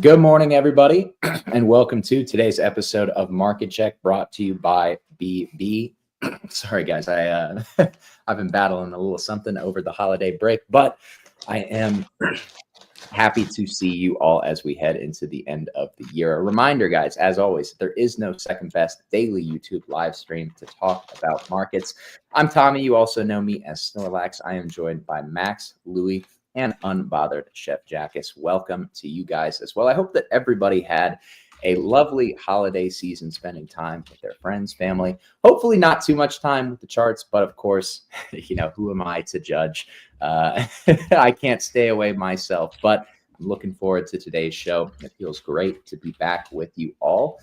Good morning, everybody, and welcome to today's episode of Market Check, brought to you by BB. Sorry, guys, I've been battling a little something over the holiday break, but I am happy to see you all as we head into the end of the year. A reminder, guys, as always, there is no second best daily YouTube live stream to talk about markets. I'm Tommy. You also know me as Snorlax. I am joined by Max, Louie, and unbothered Chef Jackus. Welcome to you guys as well. I hope that everybody had a lovely holiday season, spending time with their friends, family. Hopefully not too much time with the charts, but of course, who am I to judge? I can't stay away myself, but I'm looking forward to today's show. It feels great to be back with you all.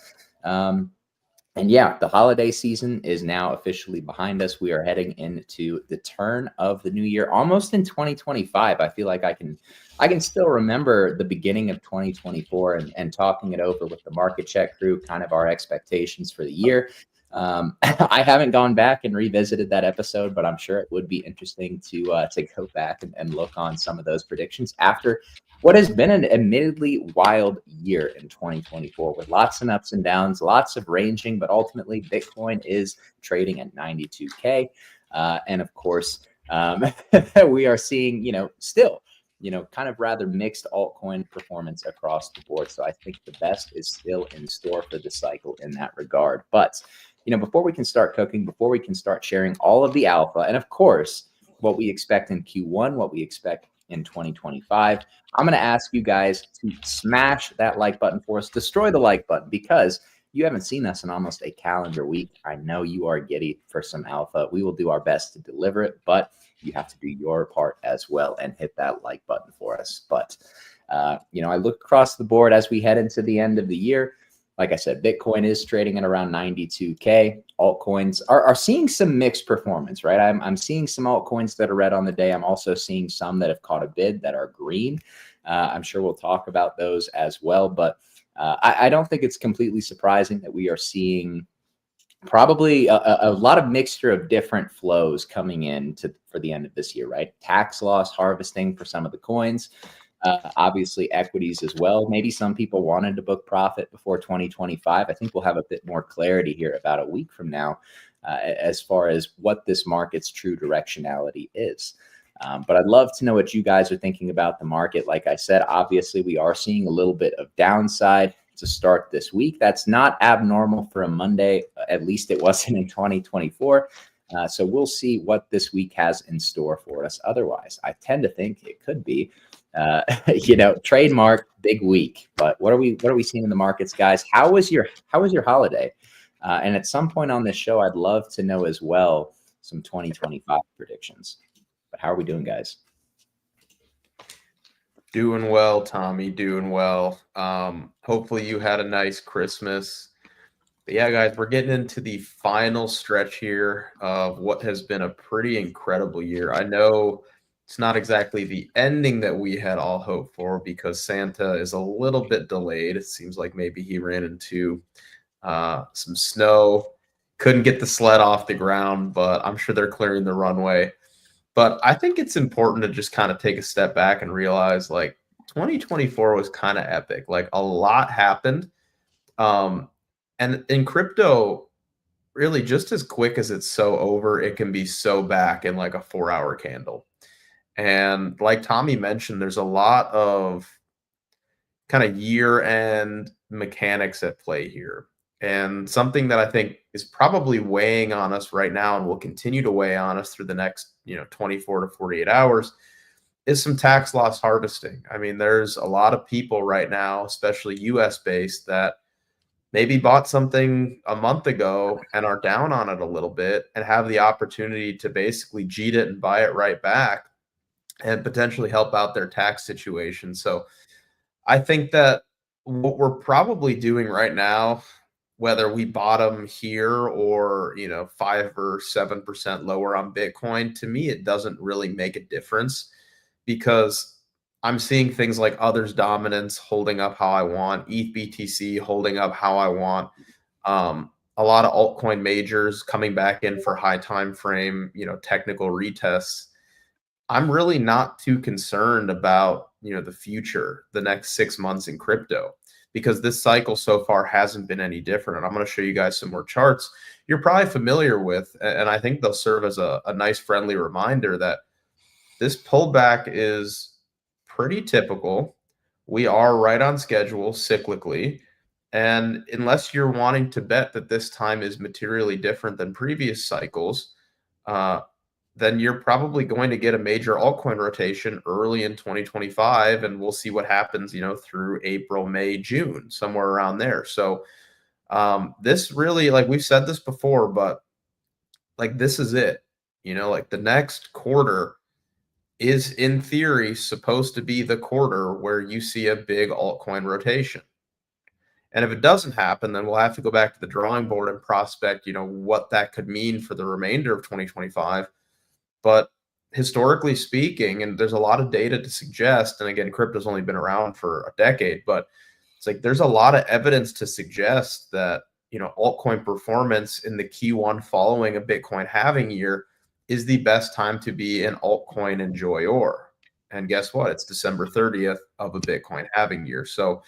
And yeah, the holiday season is now officially behind us. We are heading into the turn of the new year, almost in 2025. I feel like I can still remember the beginning of 2024 and talking it over with the Market Check crew, kind of our expectations for the year. I haven't gone back and revisited that episode, but I'm sure it would be interesting to go back and look on some of those predictions after what has been an admittedly wild year in 2024, with lots of ups and downs, lots of ranging, but ultimately Bitcoin is trading at 92K. And of course, we are seeing, still, kind of rather mixed altcoin performance across the board. So I think the best is still in store for the cycle in that regard. But, before we can start cooking, before we can start sharing all of the alpha, and of course, what we expect in Q1, what we expect in 2025, I'm going to ask you guys to smash that like button for us, destroy the like button, because you haven't seen us in almost a calendar week. I know you are giddy for some alpha. We will do our best to deliver it, but you have to do your part as well and hit that like button for us. But, I look across the board as we head into the end of the year. Like I said, Bitcoin is trading at around 92K. Altcoins are seeing some mixed performance, right? I'm seeing some altcoins that are red on the day. I'm also seeing some that have caught a bid that are green. I'm sure we'll talk about those as well. But I don't think it's completely surprising that we are seeing probably a lot of mixture of different flows coming in for the end of this year, right? Tax loss harvesting for some of the coins. Obviously equities as well. Maybe some people wanted to book profit before 2025. I think we'll have a bit more clarity here about a week from now as far as what this market's true directionality is. But I'd love to know what you guys are thinking about the market. Like I said, obviously we are seeing a little bit of downside to start this week. That's not abnormal for a Monday. At least it wasn't in 2024. So we'll see what this week has in store for us. Otherwise, I tend to think it could be trademark big week. But what are we seeing in the markets, guys? How was your holiday? And at some point on this show, I'd love to know as well some 2025 predictions. But how are we doing, guys? Doing well, Tommy. Doing well. Hopefully you had a nice Christmas. But yeah, guys, we're getting into the final stretch here of what has been a pretty incredible year. I know it's not exactly the ending that we had all hoped for because Santa is a little bit delayed. It seems like maybe he ran into some snow, couldn't get the sled off the ground, but I'm sure they're clearing the runway. But I think it's important to just kind of take a step back and realize like 2024 was kind of epic. Like a lot happened. And in crypto, really just as quick as it's so over, it can be so back in like a 4-hour candle. And like Tommy mentioned, there's a lot of kind of year-end mechanics at play here. And something that I think is probably weighing on us right now and will continue to weigh on us through the next, 24 to 48 hours is some tax loss harvesting. I mean, there's a lot of people right now, especially US based, that maybe bought something a month ago and are down on it a little bit and have the opportunity to basically cheat it and buy it right back and potentially help out their tax situation. So I think that what we're probably doing right now, whether we bottom here or 5 or 7% lower on Bitcoin, to me it doesn't really make a difference because I'm seeing things like others dominance holding up how I want, ETH BTC holding up how I want. A lot of altcoin majors coming back in for high time frame, technical retests. I'm really not too concerned about the future, the next 6 months in crypto, because this cycle so far hasn't been any different. And I'm going to show you guys some more charts you're probably familiar with, and I think they'll serve as a nice friendly reminder that this pullback is pretty typical. We are right on schedule cyclically. And unless you're wanting to bet that this time is materially different than previous cycles, then you're probably going to get a major altcoin rotation early in 2025. And we'll see what happens, through April, May, June, somewhere around there. So this really, like we've said this before, but like this is it. Like the next quarter is in theory supposed to be the quarter where you see a big altcoin rotation. And if it doesn't happen, then we'll have to go back to the drawing board and prospect, what that could mean for the remainder of 2025. But historically speaking, and there's a lot of data to suggest, and again, crypto's only been around for a decade, but it's like there's a lot of evidence to suggest that, altcoin performance in the Q1 following a Bitcoin halving year is the best time to be an altcoin enjoyer. And guess what? It's December 30th of a Bitcoin halving year. So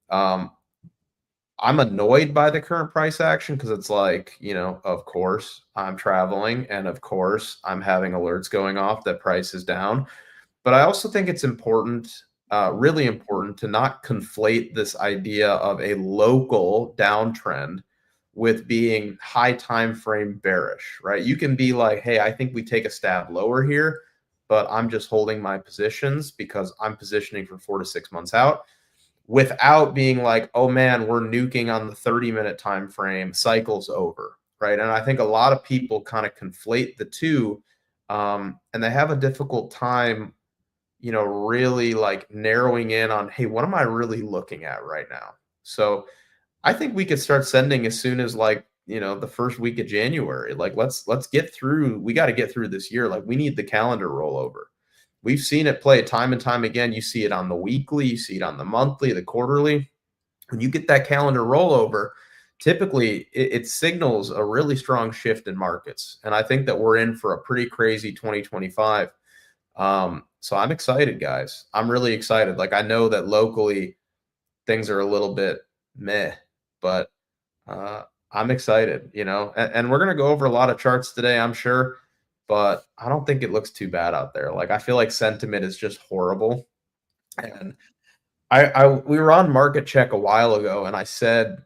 I'm annoyed by the current price action because it's like, of course I'm traveling and of course I'm having alerts going off that price is down. But I also think it's important, really important, to not conflate this idea of a local downtrend with being high time frame bearish, right? You can be like, hey, I think we take a stab lower here, but I'm just holding my positions because I'm positioning for 4 to 6 months out, without being like, oh man, we're nuking on the 30-minute time frame, cycle's over, right? And I think a lot of people kind of conflate the two, and they have a difficult time, really like narrowing in on, hey, what am I really looking at right now? So I think we could start sending as soon as like, the first week of January. Like let's get through. We got to get through this year. Like we need the calendar rollover. We've seen it play time and time again. You see it on the weekly, you see it on the monthly, the quarterly. When you get that calendar rollover, typically it signals a really strong shift in markets. And I think that we're in for a pretty crazy 2025. So I'm excited, guys. I'm really excited. Like I know that locally things are a little bit meh, but I'm excited, and we're going to go over a lot of charts today, I'm sure, but I don't think it looks too bad out there. Like I feel like sentiment is just horrible. And we were on Market Check a while ago and I said,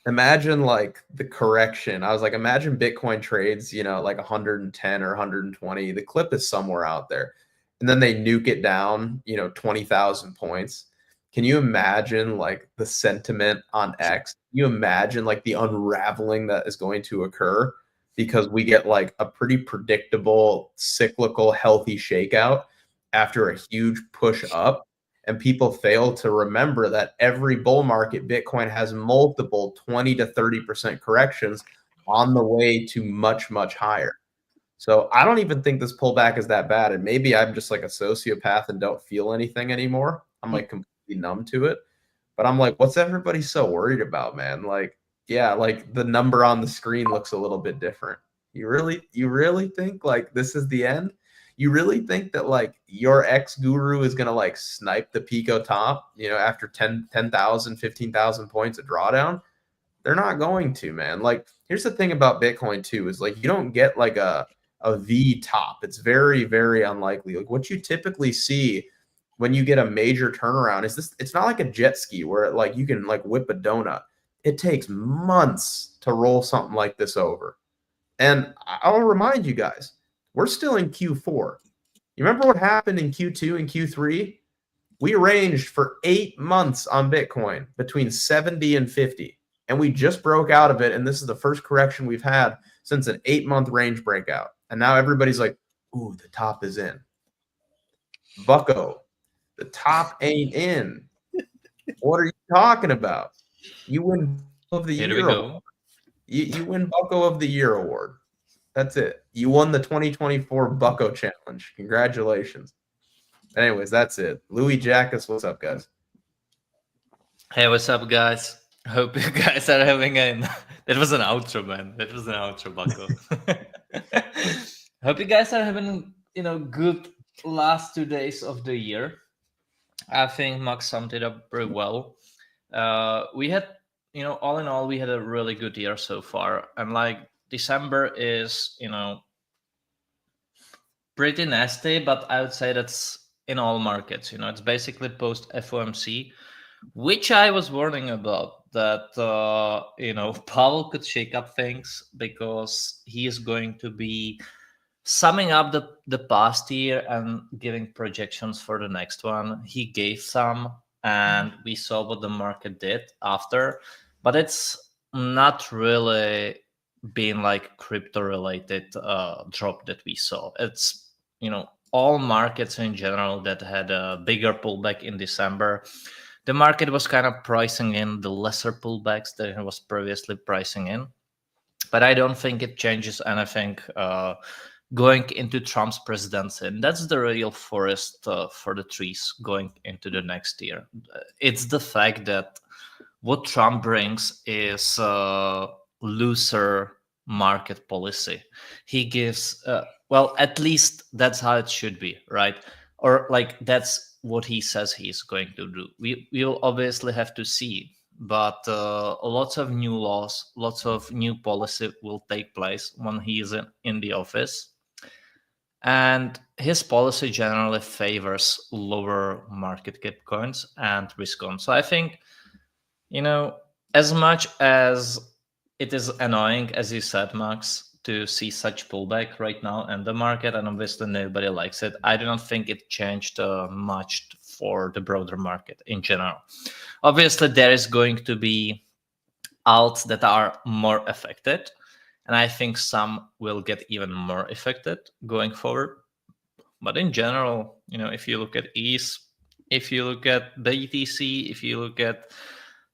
imagine like the correction. I was like, imagine Bitcoin trades, like 110 or 120. The clip is somewhere out there. And then they nuke it down, 20,000 points. Can you imagine like the sentiment on X? Can you imagine like the unraveling that is going to occur because we get like a pretty predictable, cyclical, healthy shakeout after a huge push up? And people fail to remember that every bull market, Bitcoin has multiple 20 to 30% corrections on the way to much, much higher. So I don't even think this pullback is that bad. And maybe I'm just like a sociopath and don't feel anything anymore. I'm like completely numb to it. But I'm like, what's everybody so worried about, man? Like, yeah, like the number on the screen looks a little bit different. You really think like this is the end? You really think that like your ex guru is going to like snipe the Pico top, after 10,000, 15,000 points of drawdown? They're not going to, man. Like, here's the thing about Bitcoin too, is like, you don't get like a V top. It's very, very unlikely. Like what you typically see when you get a major turnaround is this, it's not like a jet ski where like you can like whip a donut. It takes months to roll something like this over. And I'll remind you guys, we're still in Q4. You remember what happened in Q2 and Q3? We ranged for 8 months on Bitcoin between 70 and 50. And we just broke out of it. And this is the first correction we've had since an 8-month range breakout. And now everybody's like, ooh, the top is in. Bucko, the top ain't in. What are you talking about? You win of the year award. You win Bucko of the Year award. That's it. You won the 2024 Bucko Challenge. Congratulations. Anyways, that's it. Louis Jackus, what's up, guys? Hey, what's up, guys? Hope you guys are having that was an outro, man. That was an outro, Bucko. Hope you guys are having, good last 2 days of the year. I think Max summed it up very well. We had, all in all, we had a really good year so far. And like December is, pretty nasty, but I would say that's in all markets. It's basically post FOMC, which I was warning about that, Powell could shake up things because he is going to be summing up the past year and giving projections for the next one. He gave some, and we saw what the market did after, but it's not really been like crypto related drop that we saw. It's all markets in general that had a bigger pullback in December. The market was kind of pricing in the lesser pullbacks that it was previously pricing in, but I don't think it changes anything going into Trump's presidency. And that's the real forest for the trees going into the next year. It's the fact that what Trump brings is looser market policy. He gives, well, at least that's how it should be, right? Or like that's what he says he's going to do. We will obviously have to see, but lots of new laws, lots of new policy will take place when he is in the office. And his policy generally favors lower market cap coins and risk on. So I think, as much as it is annoying, as you said, Max, to see such pullback right now in the market, and obviously nobody likes it, I do not think it changed much for the broader market in general. Obviously, there is going to be alts that are more affected, and I think some will get even more affected going forward. But in general, if you look at ETH, if you look at BTC, if you look at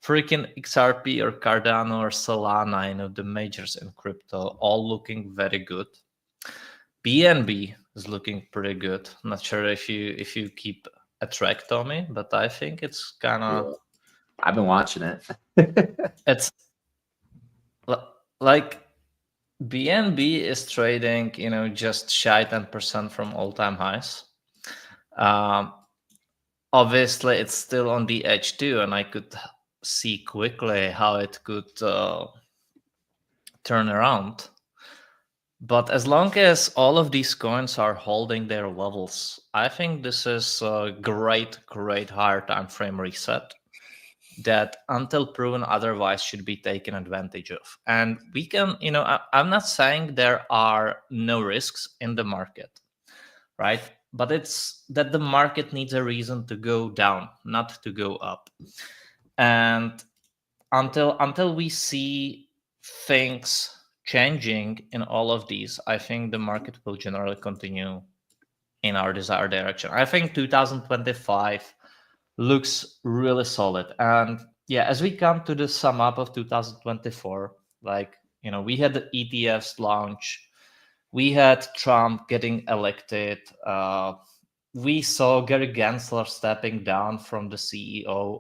freaking XRP or Cardano or Solana, the majors in crypto, all looking very good. BNB is looking pretty good. Not sure if you keep a track, Tommy, but I think it's kind of. I've been watching it. It's like BNB is trading, just shy 10% from all-time highs. Obviously, it's still on the edge too, and I could see quickly how it could turn around. But as long as all of these coins are holding their levels, I think this is a great higher time frame reset that, until proven otherwise, should be taken advantage of. And we can, I'm not saying there are no risks in the market, right? But it's that the market needs a reason to go down, not to go up. And until we see things changing in all of these, I think the market will generally continue in our desired direction. I think 2025 looks really solid. And yeah, as we come to the sum up of 2024, we had the ETFs launch, we had Trump getting elected, we saw Gary Gensler stepping down from the CEO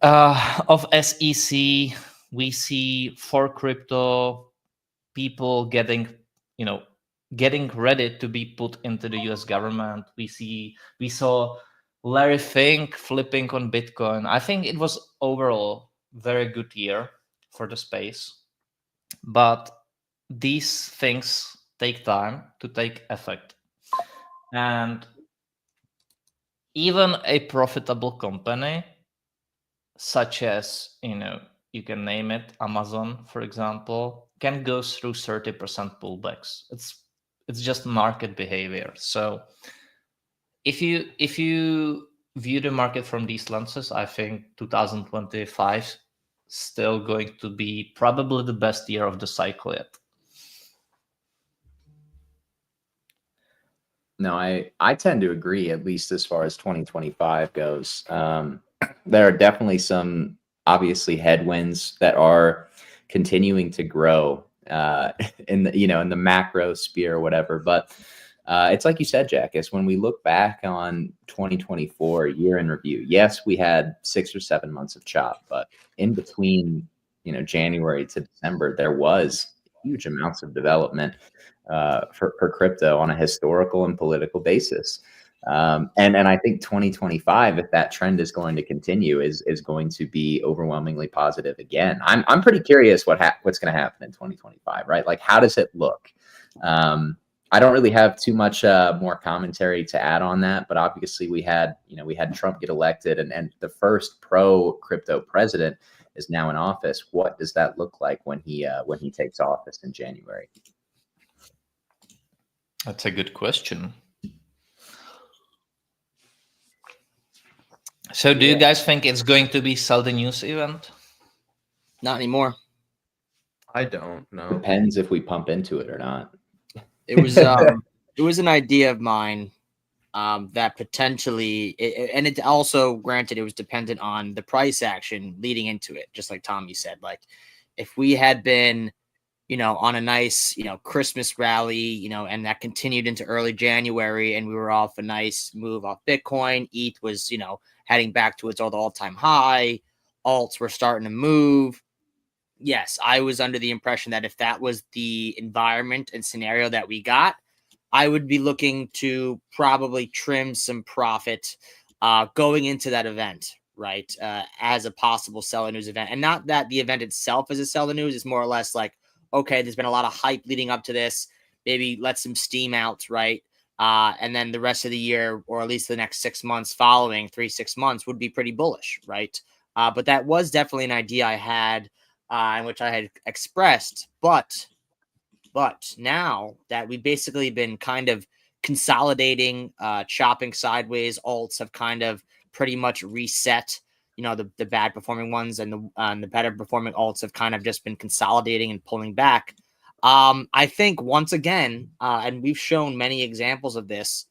of SEC. We see for crypto people getting ready to be put into the US government. We saw Larry Fink flipping on Bitcoin. I think it was overall very good year for the space, but these things take time to take effect. And even a profitable company, such as, you can name it, Amazon, for example, can go through 30% pullbacks. It's just market behavior. So if you view the market from these lenses, I think 2025 still going to be probably the best year of the cycle yet. No, I tend to agree, at least as far as 2025 goes. There are definitely some obviously headwinds that are continuing to grow in the macro sphere or whatever. But it's like you said, Jack, is when we look back on 2024 year in review, yes, we had 6 or 7 months of chop, but in between, January to December, there was huge amounts of development for crypto on a historical and political basis. And I think 2025, if that trend is going to continue, is going to be overwhelmingly positive again. I'm pretty curious what's going to happen in 2025, right? Like, how does it look? I don't really have too much more commentary to add on that, but obviously we had Trump get elected, and the first pro crypto president is now in office. What does that look like when he takes office in January? That's a good question. So do you guys think it's going to be Sell the News event? Not anymore. I don't know. Depends if we pump into it or not. It was an idea of mine that potentially, and it also, granted, it was dependent on the price action leading into it, just like Tommy said. Like, if we had been, on a nice, Christmas rally, and that continued into early January, and we were off a nice move off Bitcoin, ETH was, heading back to its all-time high, alts were starting to move. Yes, I was under the impression that if that was the environment and scenario that we got, I would be looking to probably trim some profit going into that event, right? As a possible Sell the News event. And not that the event itself is a Sell the News. It's more or less like, okay, there's been a lot of hype leading up to this. Maybe let some steam out, right? And then the rest of the year, or at least the next 6 months following, 3-6 months, would be pretty bullish, right? But that was definitely an idea I had, in which I had expressed. But now that we've basically been kind of consolidating, chopping sideways, alts have kind of pretty much reset. The bad performing ones, and the better performing alts have kind of just been consolidating and pulling back. I think once again, and we've shown many examples of this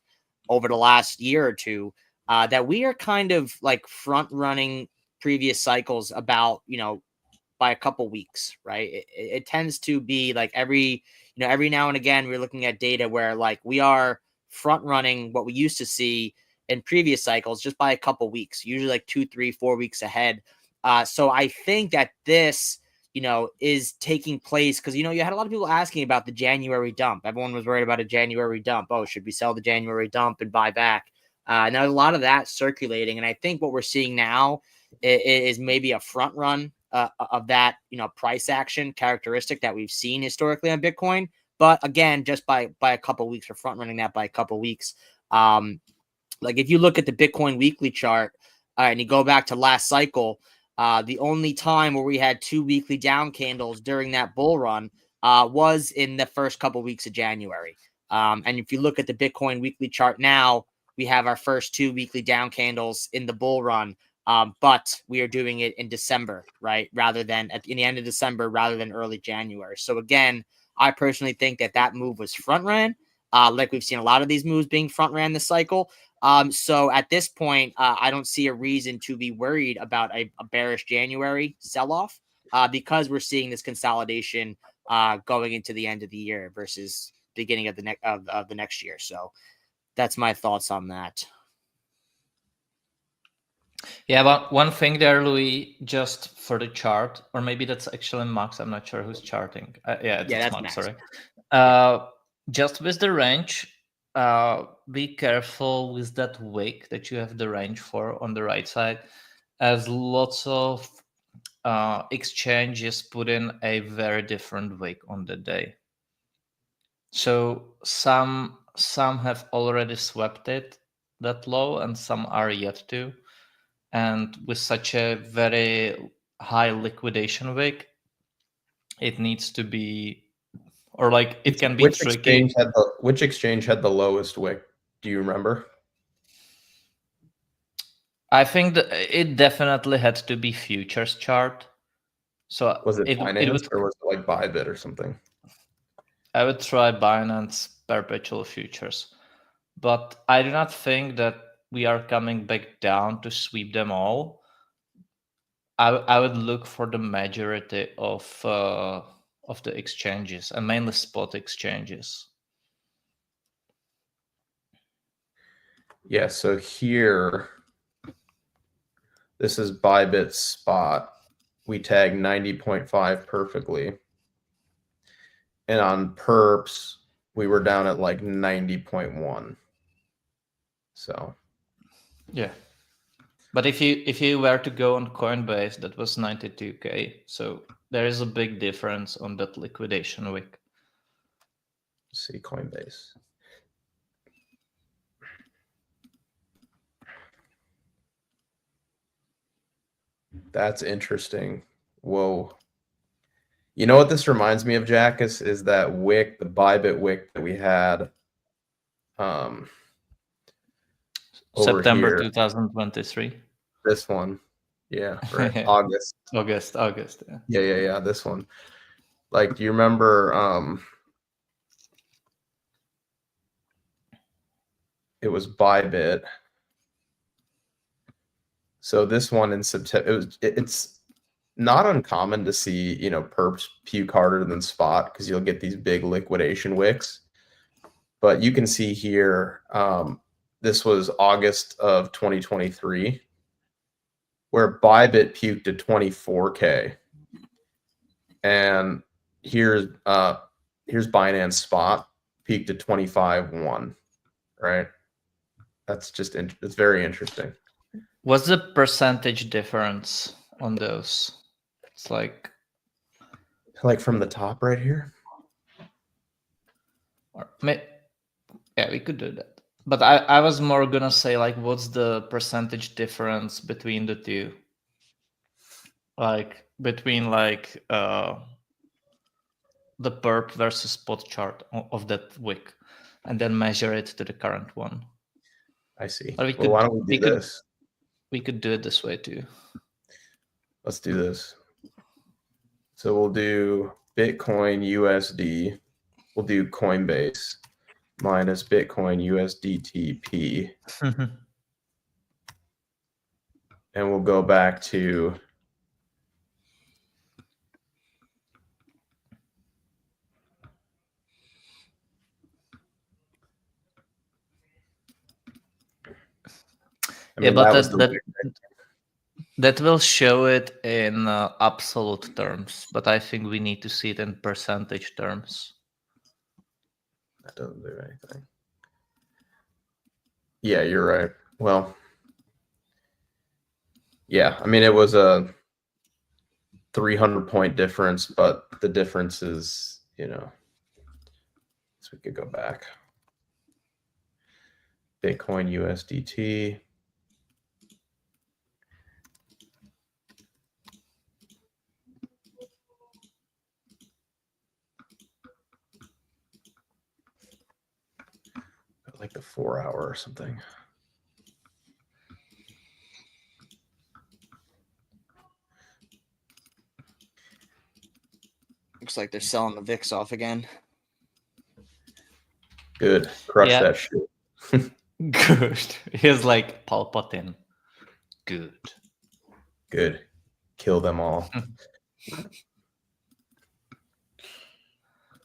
over the last year or two, that we are kind of like front running previous cycles about, by a couple weeks, right? It tends to be like every now and again, we're looking at data where like we are front running what we used to see in previous cycles just by a couple weeks, usually like 2, 3, 4 weeks ahead. So I think that this, is taking place because, you had a lot of people asking about the January dump. Everyone was worried about a January dump. Oh, should we sell the January dump and buy back? And there's a lot of that circulating. And I think what we're seeing now is maybe a front run of that, price action characteristic that we've seen historically on Bitcoin. But again, just by a couple of weeks, we're front running that by a couple of weeks. Like if you look at the Bitcoin weekly chart and you go back to last cycle, the only time where we had 2 weekly down candles during that bull run was in the first couple of weeks of January. And if you look at the Bitcoin weekly chart now, we have our first 2 weekly down candles in the bull run. But we are doing it in December, right? Rather than in the end of December, rather than early January. So again, I personally think that move was front ran. Like we've seen a lot of these moves being front ran this cycle. So at this point, I don't see a reason to be worried about a bearish January sell-off because we're seeing this consolidation going into the end of the year versus beginning of the next year. So that's my thoughts on that. Yeah, but one thing there, Louis, just for the chart, or maybe that's actually Max. I'm not sure who's charting. That's Max. Sorry. Just with the range, be careful with that wick that you have the range for on the right side, as lots of exchanges put in a very different wick on the day. So some have already swept it that low, and some are yet to. And with such a very high liquidation wick, it needs to be, or like it can be tricky. Which exchange had the lowest wick? Do you remember? I think that it definitely had to be futures chart. So was it Binance or was it like Bybit or something? I would try Binance perpetual futures, but I do not think that we are coming back down to sweep them all. I would look for the majority of the exchanges, and mainly spot exchanges. Yeah, so here, this is Bybit spot. We tag 90.5 perfectly. And on perps, we were down at like 90.1. So Yeah. But if you were to go on Coinbase, that was 92K. So there is a big difference on that liquidation wick. let's see Coinbase. That's interesting. Whoa. You know what this reminds me of, Jack, is that wick, the Bybit wick that we had over September here. 2023. This one. Yeah, right. August. August. Yeah. Yeah. This one. Like, do you remember it was Bybit. So this one in September, it's not uncommon to see, perps puke harder than spot because you'll get these big liquidation wicks. But you can see here, this was August of 2023, where Bybit puked at 24K. And here's Binance Spot peaked at 25.1, right? That's just it's very interesting. What's the percentage difference on those? It's like from the top right here. Yeah, we could do that. But I was more gonna say, like, what's the percentage difference between the two? Like between the perp versus spot chart of that wick, and then measure it to the current one. I see. Or Well, why don't we do this? We could do it this way too. Let's do this. So we'll do Bitcoin USD. We'll do Coinbase minus Bitcoin USDTP. And we'll go back to that will show it in absolute terms, but I think we need to see it in percentage terms. That doesn't do anything. Yeah, you're right. Well, yeah, I mean, it was a 300-point difference, but the difference is, so we could go back. Bitcoin USDT. Like the 4 hour or something. Looks like they're selling the VIX off again. Good. Crush that shit. Good. He's like Palpatine. Good. Good. Kill them all.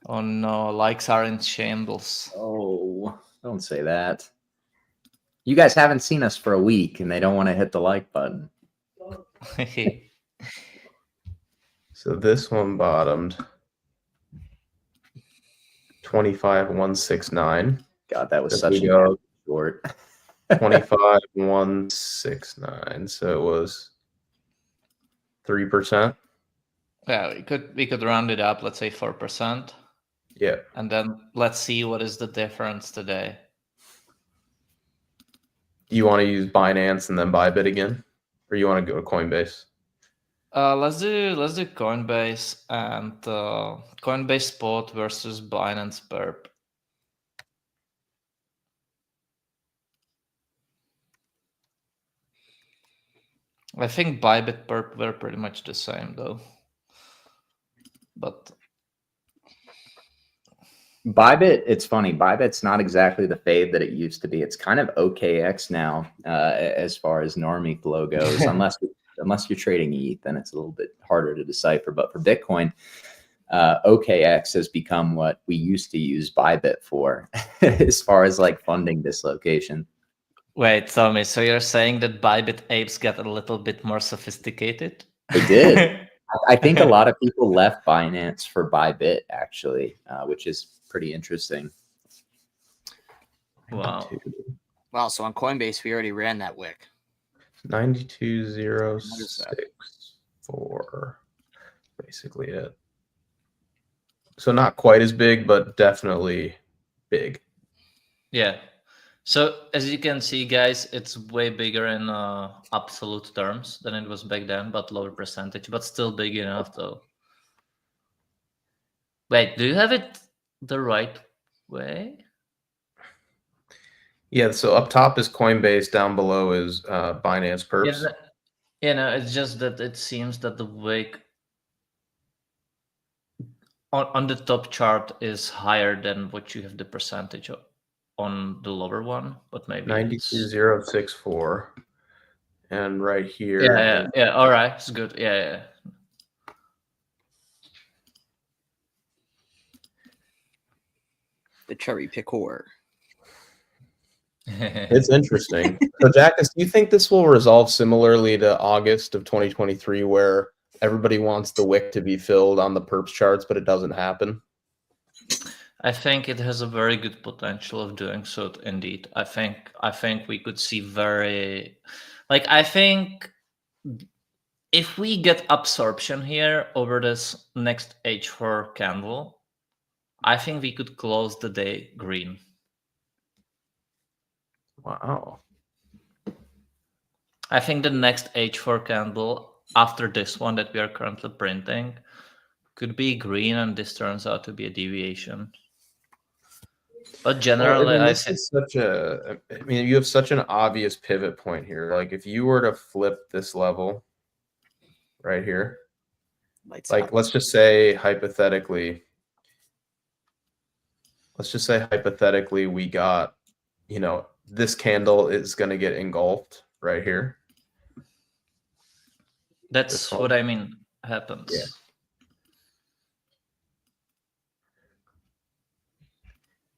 Oh no, likes are in shambles. Oh, don't say that. You guys haven't seen us for a week and they don't want to hit the like button. So this one bottomed 25,169. God, that was such a short. 25,169. So it was 3%. Yeah, we could round it up, let's say 4%. Yeah. And then let's see what is the difference today. Do you want to use Binance and then Bybit again? Or you want to go to Coinbase? Let's do Coinbase and Coinbase Spot versus Binance Perp. I think Bybit Perp were pretty much the same though. But Bybit, it's funny. Bybit's not exactly the fave that it used to be. It's kind of OKX now, as far as normie flow goes. unless you're trading ETH, then it's a little bit harder to decipher. But for Bitcoin, OKX has become what we used to use Bybit for, as far as like funding dislocation. wait, Tommy, so you're saying that Bybit apes get a little bit more sophisticated? They did. I think a lot of people left Binance for Bybit, actually, which is pretty interesting. Wow. Wow, so on Coinbase we already ran that wick. 92,064. Basically it. So not quite as big, but definitely big. Yeah. So as you can see, guys, it's way bigger in absolute terms than it was back then, but lower percentage, but still big enough though. Wait, do you have it the right way? Yeah, so up top is Coinbase, down below is Binance Perps. Yeah, it's just that it seems that the wick on the top chart is higher than what you have the percentage of on the lower one, but maybe it's... 92,064. And right here. Yeah. All right, it's good. Yeah. The cherry picker. It's interesting. So, Jackus, do you think this will resolve similarly to August of 2023, where everybody wants the wick to be filled on the perps charts, but it doesn't happen? I think it has a very good potential of doing so. Indeed, I think we could see very, like, I think if we get absorption here over this next H4 candle, I think we could close the day green. Wow. I think the next H4 candle after this one that we are currently printing could be green, and this turns out to be a deviation. But generally, I mean, you have such an obvious pivot point here. Like, if you were to flip this level right here, Lights like, out. let's just say hypothetically, we got, this candle is going to get engulfed right here. that's what I mean happens. Yeah.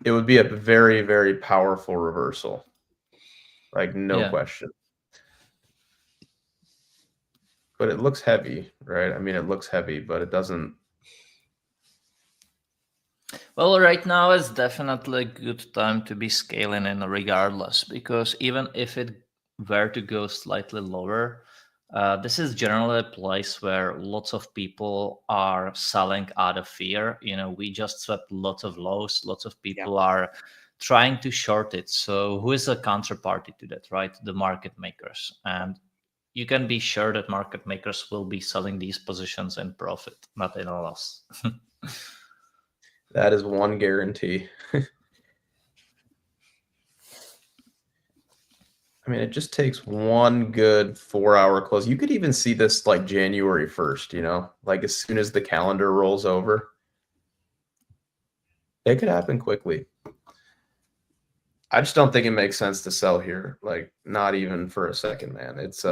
It would be a very, very powerful reversal. Like, no question. But it looks heavy, right? I mean, it looks heavy, but it doesn't. Well, right now is definitely a good time to be scaling in regardless, because even if it were to go slightly lower, this is generally a place where lots of people are selling out of fear. We just swept lots of lows. Lots of people are trying to short it. So who is a counterparty to that, right? The market makers. And you can be sure that market makers will be selling these positions in profit, not in a loss. That is one guarantee. I mean, it just takes one good 4-hour close. You could even see this like January 1st, like as soon as the calendar rolls over. It could happen quickly. I just don't think it makes sense to sell here. Like, not even for a second, man. It's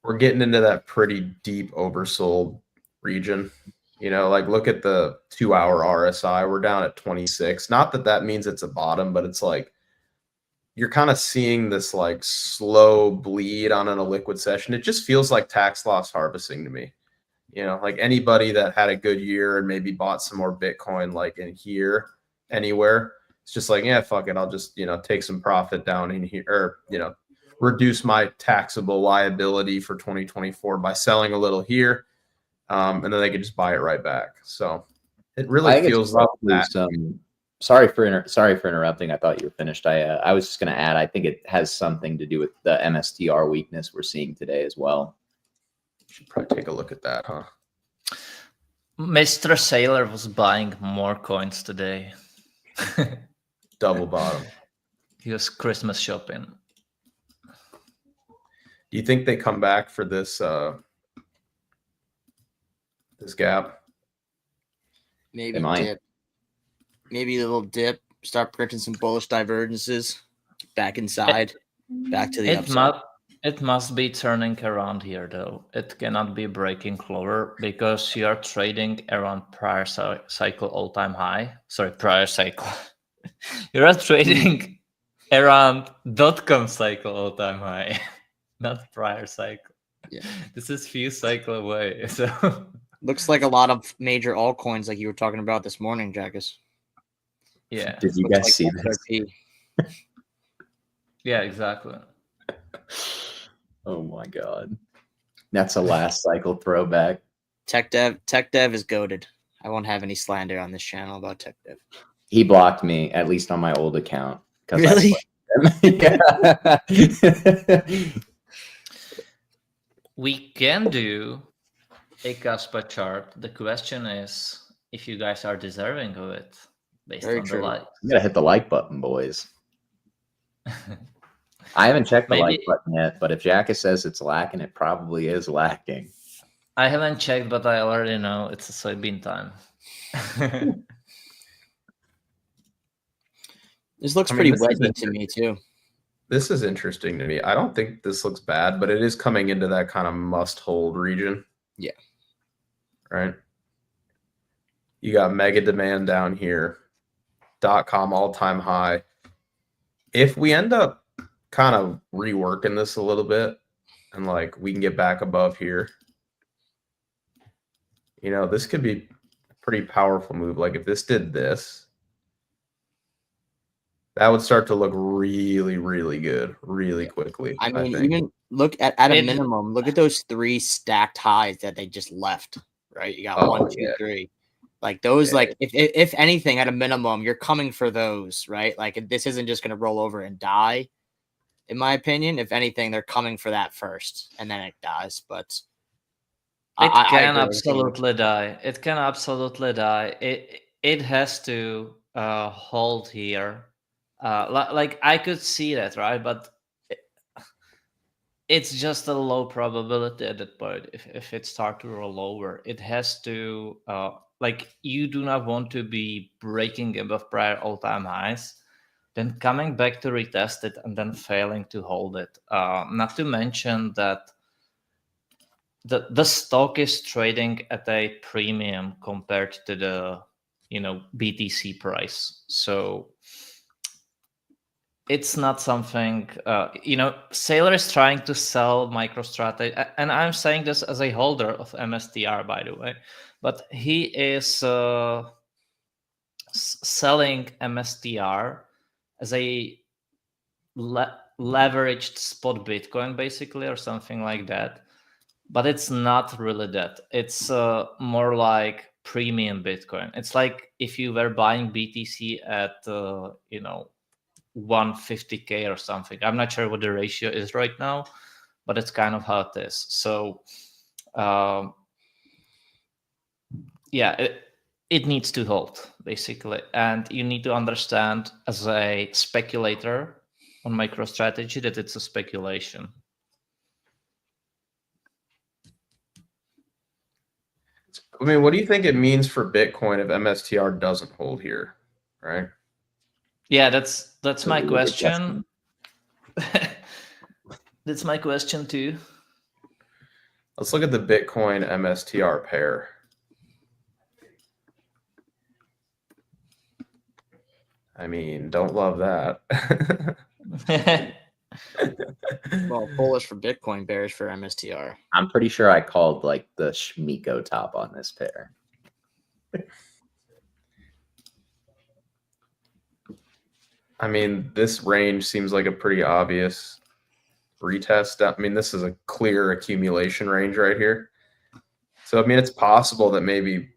we're getting into that pretty deep oversold region. Like, look at the 2-hour RSI. We're down at 26. Not that means it's a bottom, but it's like you're kind of seeing this like slow bleed on an illiquid session. It just feels like tax loss harvesting to me. Like anybody that had a good year and maybe bought some more Bitcoin, like in here, anywhere, it's just like, yeah, fuck it. I'll just, take some profit down in here, or, reduce my taxable liability for 2024 by selling a little here. And then they can just buy it right back. So it really feels like that. Sorry for interrupting. I thought you were finished. I was just going to add, I think it has something to do with the MSTR weakness we're seeing today as well. Should probably take a look at that, huh? Mr. Sailor was buying more coins today. Double bottom. He was Christmas shopping. Do you think they come back for this this gap? Maybe dip. Maybe a little dip. Start printing some bullish divergences. Back inside. Back to the upside. It must be turning around here, though. It cannot be breaking lower because you are trading around prior cycle all-time high. Sorry, prior cycle. You are trading around .com cycle all-time high, not prior cycle. Yeah. This is few cycle away. So looks like a lot of major altcoins, like you were talking about this morning, Jackus. Yeah. Did you guys see this? Yeah, exactly. Oh my god. That's a last cycle throwback. Tech dev is goated. I won't have any slander on this channel about tech dev. He blocked me, at least on my old account. Really? Yeah. We can do a Casper chart. The question is if you guys are deserving of it based Very on true. the likes. You gotta hit the like button, boys. I haven't checked the like Maybe button yet, but if Jacka says it's lacking, it probably is lacking. I haven't checked, but I already know it's a soybean time. This looks I mean, pretty this is wedgy to me too. This is interesting to me. I don't think this looks bad, but it is coming into that kind of must-hold region. Yeah. Right? You got mega demand down here. .com all-time high. If we end up kind of reworking this a little bit and like we can get back above here, you know, this could be a pretty powerful move. Like if this did this, that would start to look really, really good really quickly. I mean, think. even look at a minimum, look at those 3 stacked highs that they just left, right? You got Oh, 1, 2, yeah. 3. Like those, Yeah. like if anything, at a minimum, you're coming for those, right? Like this isn't just gonna roll over and die, in my opinion. If anything, they're coming for that first, and then it dies. But It I can agree with you. absolutely die. It can absolutely die. It has to hold here. Like I could see that, right? But it's just a low probability at that point. If it start to roll over, it has to like you do not want to be breaking above prior all-time highs, then coming back to retest it and then failing to hold it. Not to mention that the stock is trading at a premium compared to the BTC price. So it's not something Sailor is trying to sell MicroStrategy, and I'm saying this as a holder of MSTR, by the way, but he is selling MSTR as a leveraged spot Bitcoin, basically, or something like that. But it's not really that. It's more like premium Bitcoin. It's like if you were buying BTC at 150K or something. I'm not sure what the ratio is right now, but it's kind of how it is. So it needs to hold, basically. And you need to understand as a speculator on MicroStrategy that it's a speculation. I mean, what do you think it means for Bitcoin if MSTR doesn't hold here, right? Yeah, that's my question. That's my question too. Let's look at the Bitcoin MSTR pair. I mean, don't love that. Well, bullish for Bitcoin, bearish for MSTR. I'm pretty sure I called like the Schmiko top on this pair. I mean, this range seems like a pretty obvious retest. I mean, this is a clear accumulation range right here. So, I mean, it's possible that maybe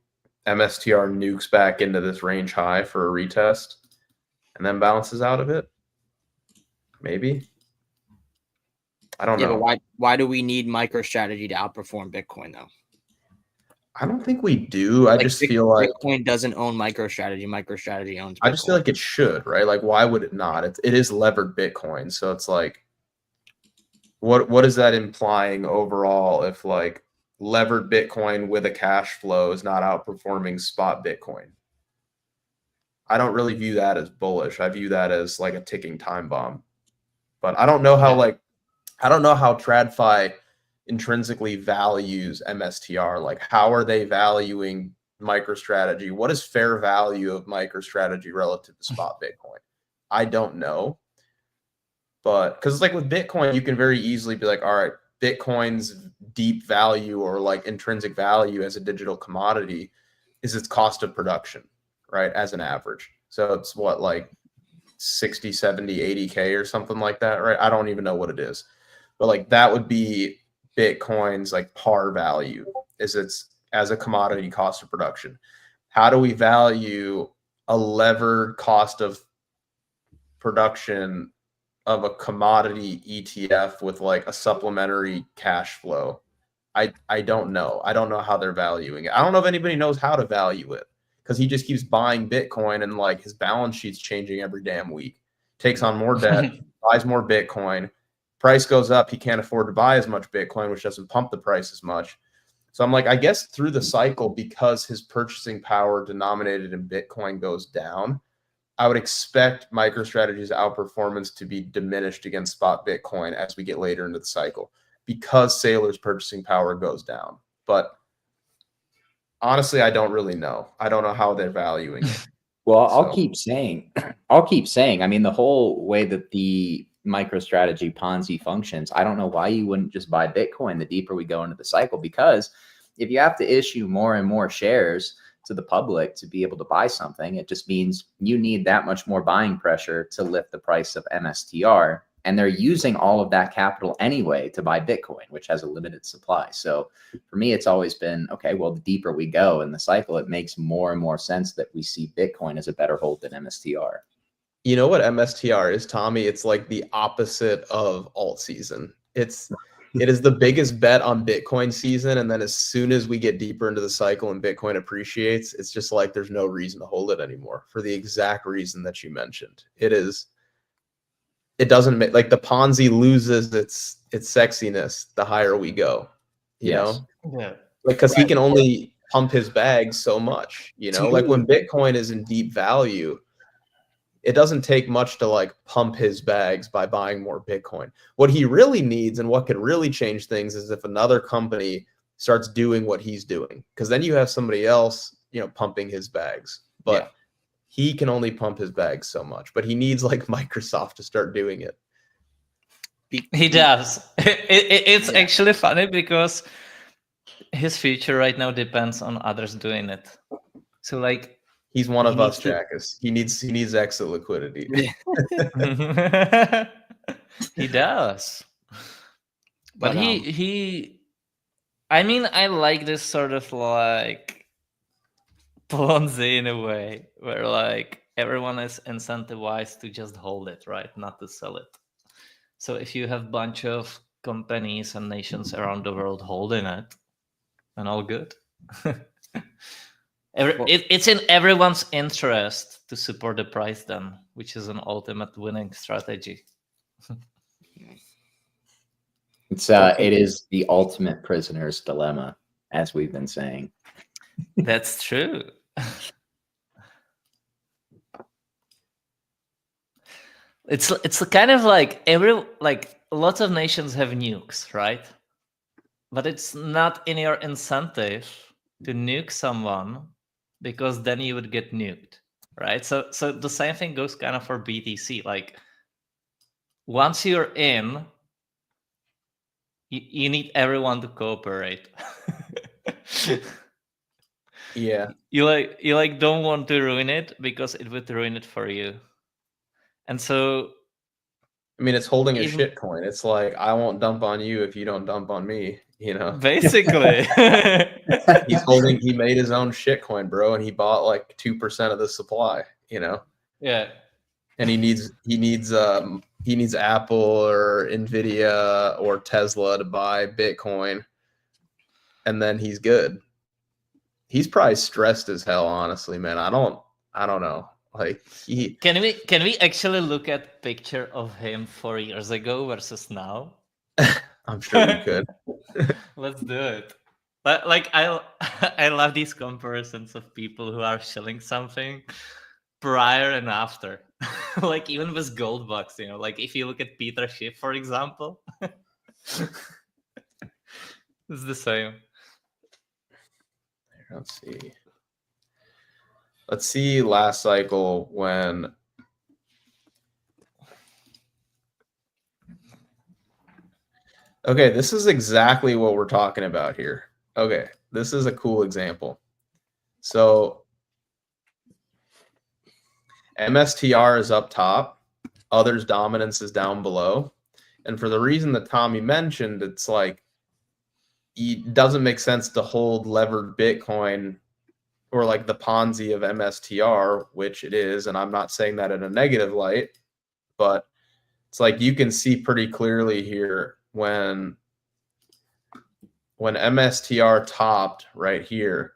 MSTR nukes back into this range high for a retest and then bounces out of it. Maybe. I don't know. But why do we need MicroStrategy to outperform Bitcoin, though? I don't think we do. I just feel like Bitcoin doesn't own MicroStrategy. MicroStrategy owns Bitcoin. I just feel like it should, right? Like, why would it not? It is levered Bitcoin. So it's like, what is that implying overall if like levered Bitcoin with a cash flow is not outperforming spot Bitcoin? I don't really view that as bullish. I view that as like a ticking time bomb. But I don't know how TradFi intrinsically values MSTR. Like, how are they valuing MicroStrategy? What is fair value of MicroStrategy relative to spot Bitcoin? I don't know. But because like with Bitcoin, you can very easily be like, all right, Bitcoin's deep value or like intrinsic value as a digital commodity is its cost of production, right? As an average. So it's what, like 60, 70, 80K or something like that, right? I don't even know what it is. But like that would be Bitcoin's like par value is its as a commodity cost of production. How do we value a levered cost of production of a commodity ETF with like a supplementary cash flow? I don't know. I don't know how they're valuing it. I don't know if anybody knows how to value it because he just keeps buying Bitcoin and like his balance sheet's changing every damn week. Takes on more debt, buys more Bitcoin. Price goes up. He can't afford to buy as much Bitcoin, which doesn't pump the price as much. So I'm like, I guess through the cycle, because his purchasing power denominated in Bitcoin goes down, I would expect MicroStrategy's outperformance to be diminished against spot Bitcoin as we get later into the cycle because Saylor's purchasing power goes down. But honestly, I don't really know. I don't know how they're valuing it. Well, I'll keep saying, I mean, the whole way that the MicroStrategy Ponzi functions, I don't know why you wouldn't just buy Bitcoin the deeper we go into the cycle, because if you have to issue more and more shares to the public to be able to buy something, it just means you need that much more buying pressure to lift the price of MSTR. And they're using all of that capital anyway to buy Bitcoin, which has a limited supply. So for me, it's always been, okay, well, the deeper we go in the cycle, it makes more and more sense that we see Bitcoin as a better hold than MSTR. You know what MSTR is, Tommy? It's like the opposite of alt season. It is the biggest bet on Bitcoin season. And then as soon as we get deeper into the cycle and Bitcoin appreciates, it's just like there's no reason to hold it anymore for the exact reason that you mentioned. It doesn't make, like, the Ponzi loses its sexiness the higher we go, you know? Yeah. Like, because he can only pump his bag so much, you know? Like when Bitcoin is in deep value, it doesn't take much to like pump his bags by buying more Bitcoin. What he really needs and what could really change things is if another company starts doing what he's doing, because then you have somebody else, you know, pumping his bags. But Yeah. he can only pump his bags so much. But he needs like Microsoft to start doing it. He does. It's Yeah. actually funny because his future right now depends on others doing it. So like He's one He of us, needs to- Jackus. He needs exit liquidity. he does. But But, he I mean, I like this sort of like Ponzi in a way where like everyone is incentivized to just hold it, right? Not to sell it. So if you have a bunch of companies and nations around the world holding it, then all good. It's in everyone's interest to support the price then, which is an ultimate winning strategy. It is the ultimate prisoner's dilemma, as we've been saying. That's true. It's kind of like lots of nations have nukes, right? But it's not in your incentive to nuke someone because then you would get nuked, right? So the same thing goes kind of for BTC. Like once you're in, you need everyone to cooperate. Yeah. You don't want to ruin it because it would ruin it for you. And so I mean, it's holding a Even- shit coin. It's like, I won't dump on you if you don't dump on me, you know? basically He made his own shit coin, bro, and he bought like 2% of the supply, you know? yeah. And he needs Apple or Nvidia or Tesla to buy Bitcoin, and then he's good. He's probably stressed as hell, honestly, man. I don't know. Like Can we actually look at picture of him 4 years ago versus now? I'm sure we could. Let's do it. But like I love these comparisons of people who are shilling something prior and after. Like even with gold bucks, you know, like if you look at Peter Schiff, for example, it's the same. Let's see last cycle when okay, this is exactly what we're talking about here. Okay, this is a cool example. So MSTR is up top, others dominance is down below. And for the reason that Tommy mentioned, it's like it doesn't make sense to hold levered Bitcoin or like the Ponzi of MSTR, which it is. And I'm not saying that in a negative light, but it's like you can see pretty clearly here when MSTR topped right here,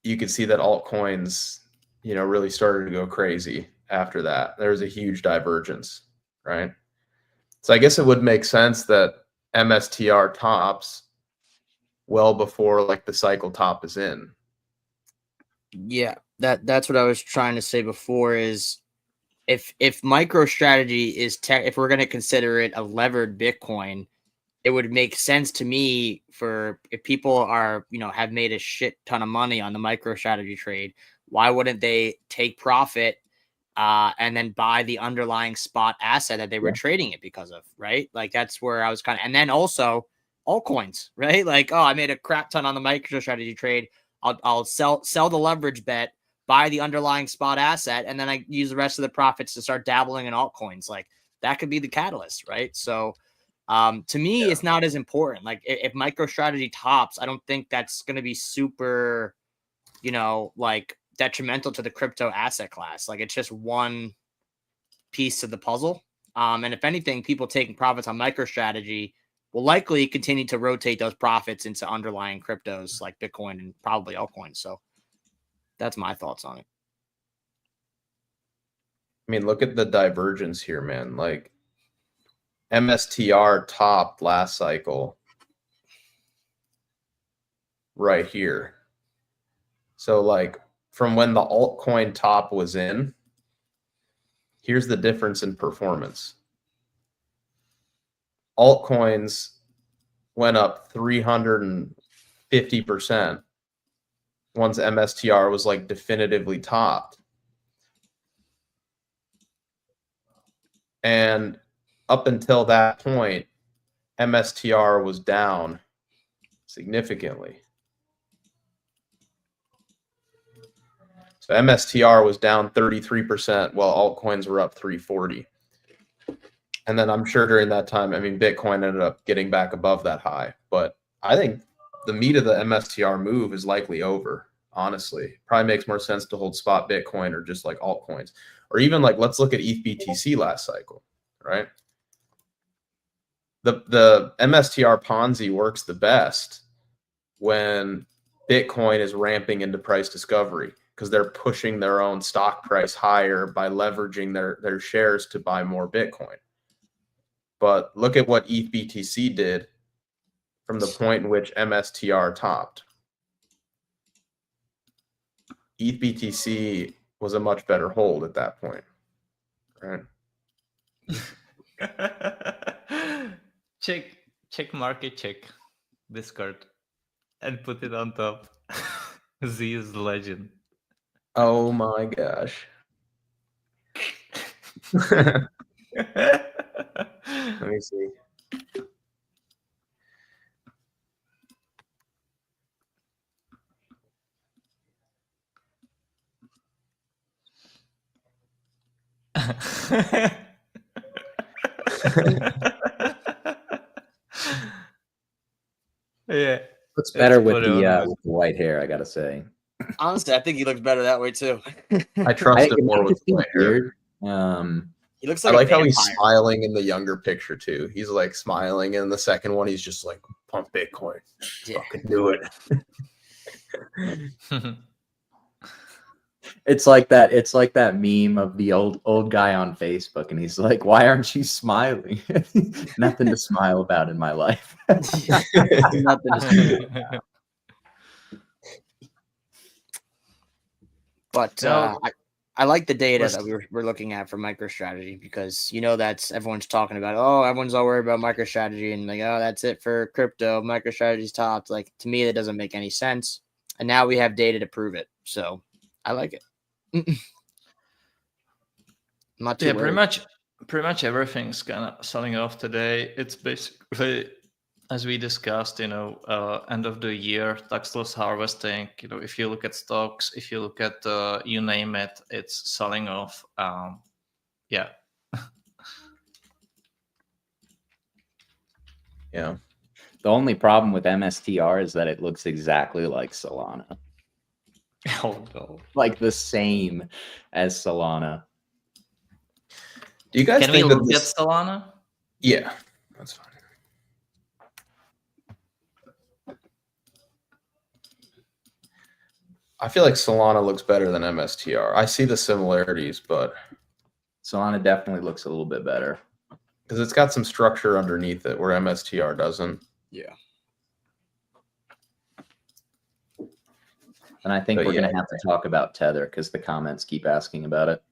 you can see that altcoins, really started to go crazy after that. There was a huge divergence, right? So I guess it would make sense that MSTR tops well before like the cycle top is in. Yeah, that's what I was trying to say before is if MicroStrategy is if we're going to consider it a levered Bitcoin, it would make sense to me for if people are, have made a shit ton of money on the MicroStrategy trade, why wouldn't they take profit and then buy the underlying spot asset that they were trading it because of, right? Like that's where I was and then also altcoins, right? Like, oh, I made a crap ton on the MicroStrategy trade. I'll sell the leverage bet, buy the underlying spot asset, and then I use the rest of the profits to start dabbling in altcoins. Like that could be the catalyst, right? So to me, it's not as important. Like if MicroStrategy tops, I don't think that's going to be super, like detrimental to the crypto asset class. Like it's just one piece of the puzzle. And if anything, people taking profits on MicroStrategy will likely continue to rotate those profits into underlying cryptos like Bitcoin and probably altcoins. So that's my thoughts on it. I mean, look at the divergence here, man. Like MSTR topped last cycle right here. So like from when the altcoin top was in, here's the difference in performance. Altcoins went up 350% once MSTR was like definitively topped. And up until that point, MSTR was down significantly. So MSTR was down 33% while altcoins were up 340. And then I'm sure during that time, Bitcoin ended up getting back above that high. But I think the meat of the MSTR move is likely over, honestly. Probably makes more sense to hold spot Bitcoin or just like altcoins. Or even like, let's look at ETH BTC last cycle, right? The MSTR Ponzi works the best when Bitcoin is ramping into price discovery because they're pushing their own stock price higher by leveraging their shares to buy more Bitcoin. But look at what ETH BTC did from the point in which MSTR topped. ETH BTC was a much better hold at that point, right? check market check Discord and put it on top. Z is the legend. Oh my gosh. Let me see. Yeah, Looks better with put it on the white hair, I gotta say. Honestly, I think he looks better that way too. I trust it more with the white hair. weird. He looks I like like a how he's vampire. smiling in the younger picture too. He's like smiling, and in the second one, he's just like, "Pump Bitcoin, Yeah. fucking do it." It's like that meme of the old guy on Facebook, and he's like, "Why aren't you smiling? Nothing to smile about in my life." Nothing to say. But I like the data that we're looking at for MicroStrategy because that's everyone's talking about. Oh, everyone's all worried about MicroStrategy and like, oh, that's it for crypto. MicroStrategy's topped. Like to me, that doesn't make any sense. And now we have data to prove it. So I like it. Not too yeah, worried. pretty much everything's kind of selling off today. It's basically as we discussed, end of the year, tax loss harvesting, if you look at stocks, if you look at you name it, it's selling off. Yeah. Yeah. The only problem with MSTR is that it looks exactly like Solana, Oh no. like the same as Solana. Do you guys Can we think that look at this? Solana? Yeah, that's fine. I feel like Solana looks better than MSTR. I see the similarities, but Solana definitely looks a little bit better. because it's got some structure underneath it where MSTR doesn't. Yeah. And I think But we're going yeah. to have to talk about Tether because the comments keep asking about it.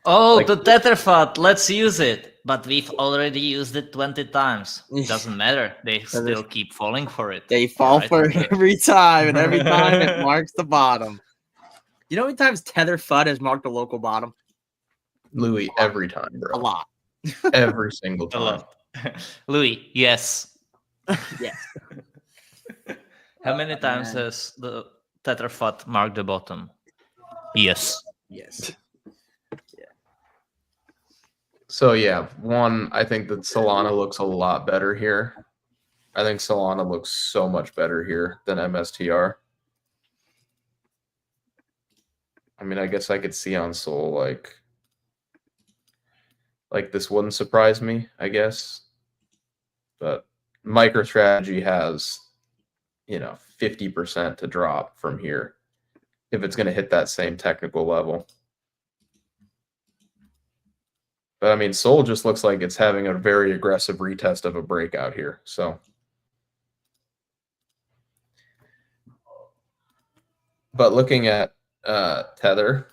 Oh, Like- the Tetherfund, let's use it. But we've already used it 20 times. Doesn't matter. They still keep falling for it. They fall Right? for it every time, and every time it marks the bottom. You know how many times Tether FUD has marked the local bottom? Louis, every time, A bro. lot. Every single A time. lot. Louis, yes. Yes. How many times man. has the Tetherfund marked the bottom? Yes. Yes. So yeah, one, I think that Solana looks a lot better here. I think Solana looks so much better here than MSTR. I mean, I guess I could see on Sol like this wouldn't surprise me, I guess. But MicroStrategy has, 50% to drop from here if it's going to hit that same technical level. But I mean, Sol just looks like it's having a very aggressive retest of a breakout here. So, but looking at Tether,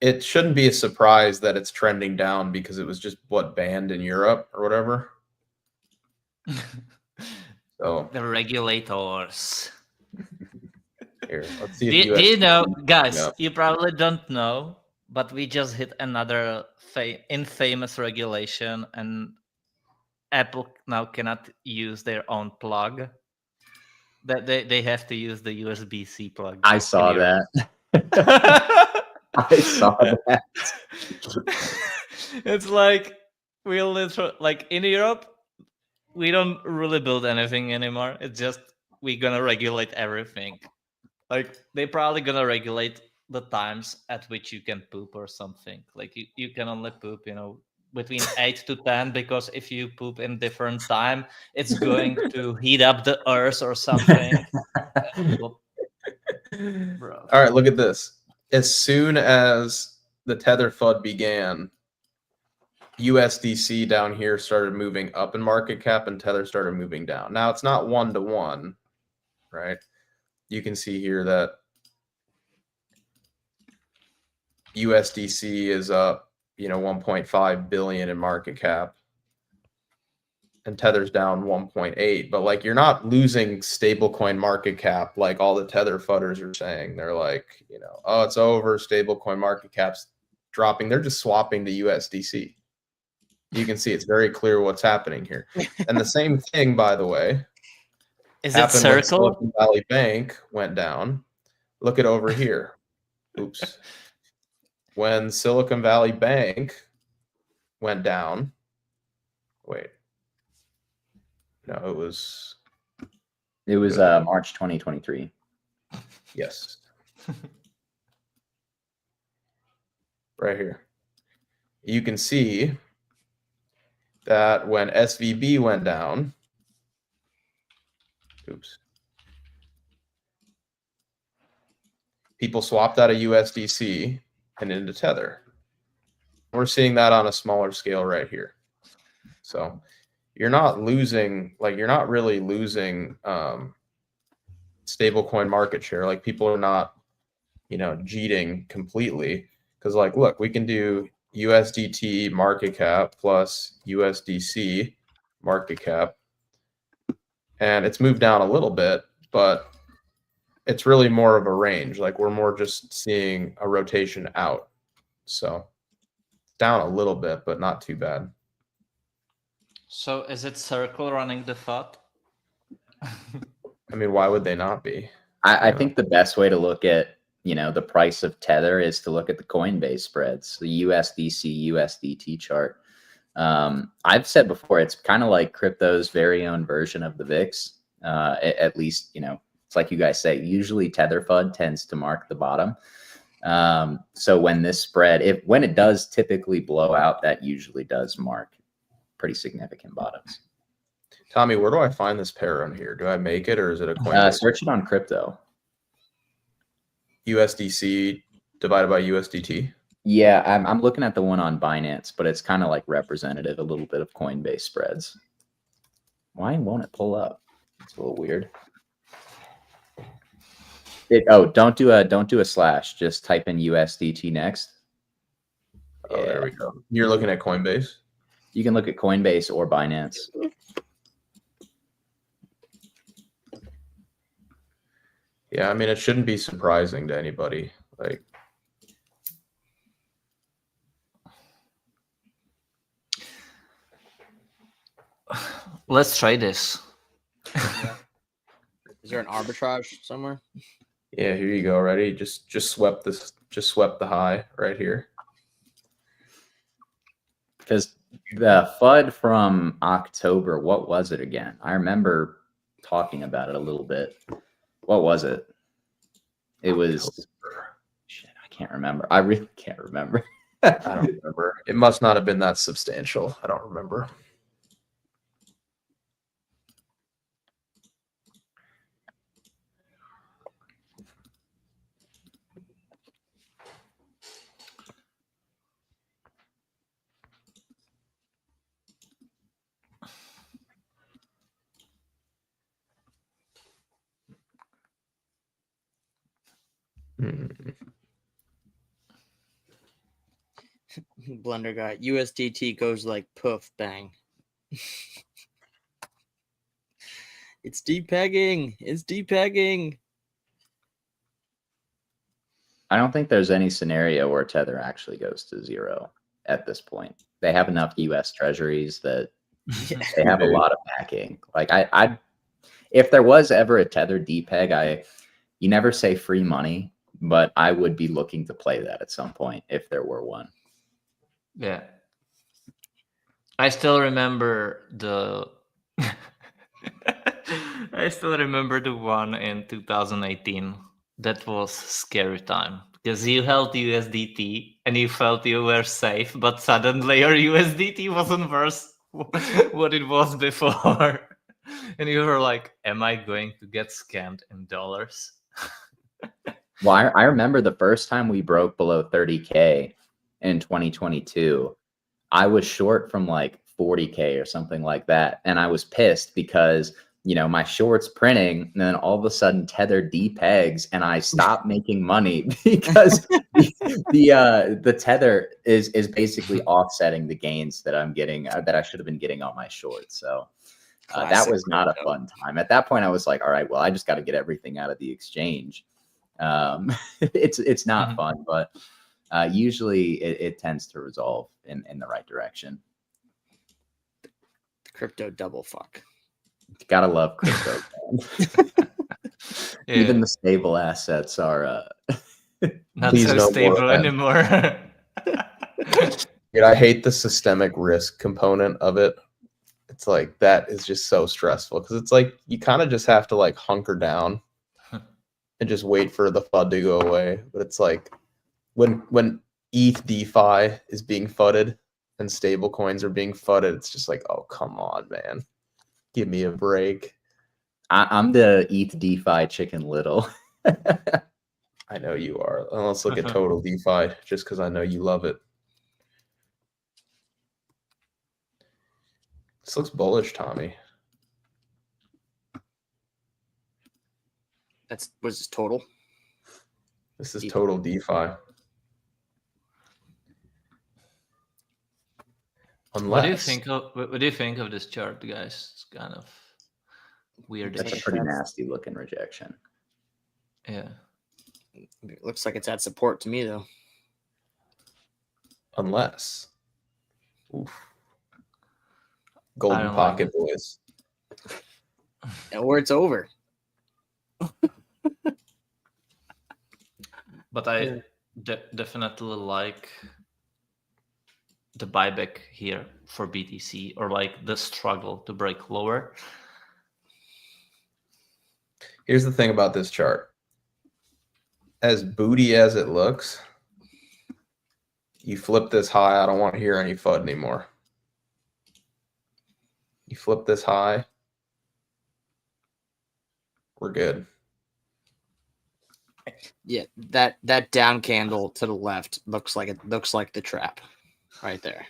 it shouldn't be a surprise that it's trending down because it was just banned in Europe or whatever. So The regulators. here, let's see. Do you know, guys, Yeah. you probably don't know, but we just hit another infamous regulation, and Apple now cannot use their own plug. That they have to use the USB-C plug. I saw in Europe. that. I saw that. It's like we literally, like in Europe, we don't really build anything anymore. It's just we're gonna regulate everything. Like they're probably gonna regulate the times at which you can poop or something. Like you can only poop, between 8 to 10, because if you poop in different time, it's going to heat up the earth or something. Bro. All right, look at this. As soon as the Tether FUD began, USDC down here started moving up in market cap and Tether started moving down. Now it's not 1-to-1, right? You can see here that USDC is up, 1.5 billion in market cap, and Tether's down 1.8. But like, you're not losing stablecoin market cap like all the Tether fudders are saying. They're like, oh, it's over. Stablecoin market cap's dropping. They're just swapping to USDC. You can see it's very clear what's happening here. And the same thing, by the way, Is it happened when circle? Silicon Valley Bank went down. Look at over here. Oops. When Silicon Valley Bank went down, wait. No, it was March 2023. yes. Right here. You can see that when SVB went down, oops. People swapped out of USDC and into Tether. We're seeing that on a smaller scale right here. So you're not really losing stablecoin market share. Like, people are not, cheating completely, because like, look, we can do USDT market cap plus USDC market cap, and it's moved down a little bit, but it's really more of a range. Like, we're more just seeing a rotation out. So down a little bit, but not too bad. So is it Circle running the FUD? I mean, why would they not be? I Yeah. think the best way to look at, the price of Tether is to look at the Coinbase spreads, the USDC, USDT chart. I've said before, it's kind of like crypto's very own version of the VIX. At least, it's like you guys say, usually Tether FUD tends to mark the bottom. So when this spread, when it does typically blow out, that usually does mark pretty significant bottoms. Tommy, where do I find this pair on here? Do I make it, or is it a Coinbase? Search it on crypto. USDC divided by USDT? Yeah, I'm looking at the one on Binance, but it's kind of like representative, a little bit of Coinbase spreads. Why won't it pull up? It's a little weird. Don't do a slash. Just type in USDT next. Oh, there we go. You're looking at Coinbase? You can look at Coinbase or Binance. Yeah, I mean, it shouldn't be surprising to anybody. Like, Let's try this. Is there an arbitrage somewhere? yeah, here you go. Ready? Just swept this. Just swept the high right here. Because the FUD from October, what was it again? I remember talking about it a little bit. What was it? It was shit. I can't remember. I really can't remember. I don't remember. It must not have been that substantial. I don't remember. Blender guy. USDT goes like poof bang. It's depegging. It's depegging. I don't think there's any scenario where Tether actually goes to zero at this point. They have enough U.S. treasuries that they have a lot of backing. Like I if there was ever a Tether depeg, you never say free money, but I would be looking to play that at some point if there were one. Yeah. I still remember the I still remember the one in 2018. That was scary time because you held USDT and you felt you were safe, but suddenly your USDT wasn't worth what it was before. And you were like, am I going to get scammed in dollars? Well, I remember the first time we broke below 30K in 2022, I was short from like 40K or something like that. And I was pissed because, my short's printing and then all of a sudden Tether depegs and I stop making money because the Tether is basically offsetting the gains that I'm getting, that I should have been getting on my shorts. So that was not a fun time. At that point, I was like, all right, well, I just got to get everything out of the exchange. It's not fun, but usually it tends to resolve in the right direction. Crypto double fuck. Gotta love crypto. Yeah. Even the stable assets are Not Please so no more stable of that. anymore. Dude, I hate the systemic risk component of it. It's like that is just so stressful because it's like you kind of just have to like hunker down and just wait for the FUD to go away. But it's like when ETH DeFi is being FUDed and stable coins are being FUDed, it's just like, oh, come on, man. Give me a break. I'm the ETH DeFi Chicken Little. I know you are. Let's look at total DeFi just because I know you love it. This looks bullish, Tommy. Was this total? This is total DeFi. What do you Unless think of this chart, guys? It's kind of weird. That's a pretty nasty looking rejection. Yeah. It looks like it's at support to me though. Unless. Oof. Golden don't like Pocket boys. Or it's over. But I definitely like the buyback here for BTC, or like the struggle to break lower. Here's the thing about this chart. As booty as it looks, you flip this high, I don't want to hear any FUD anymore. You flip this high, we're good. Yeah, that down candle to the left looks like the trap right there.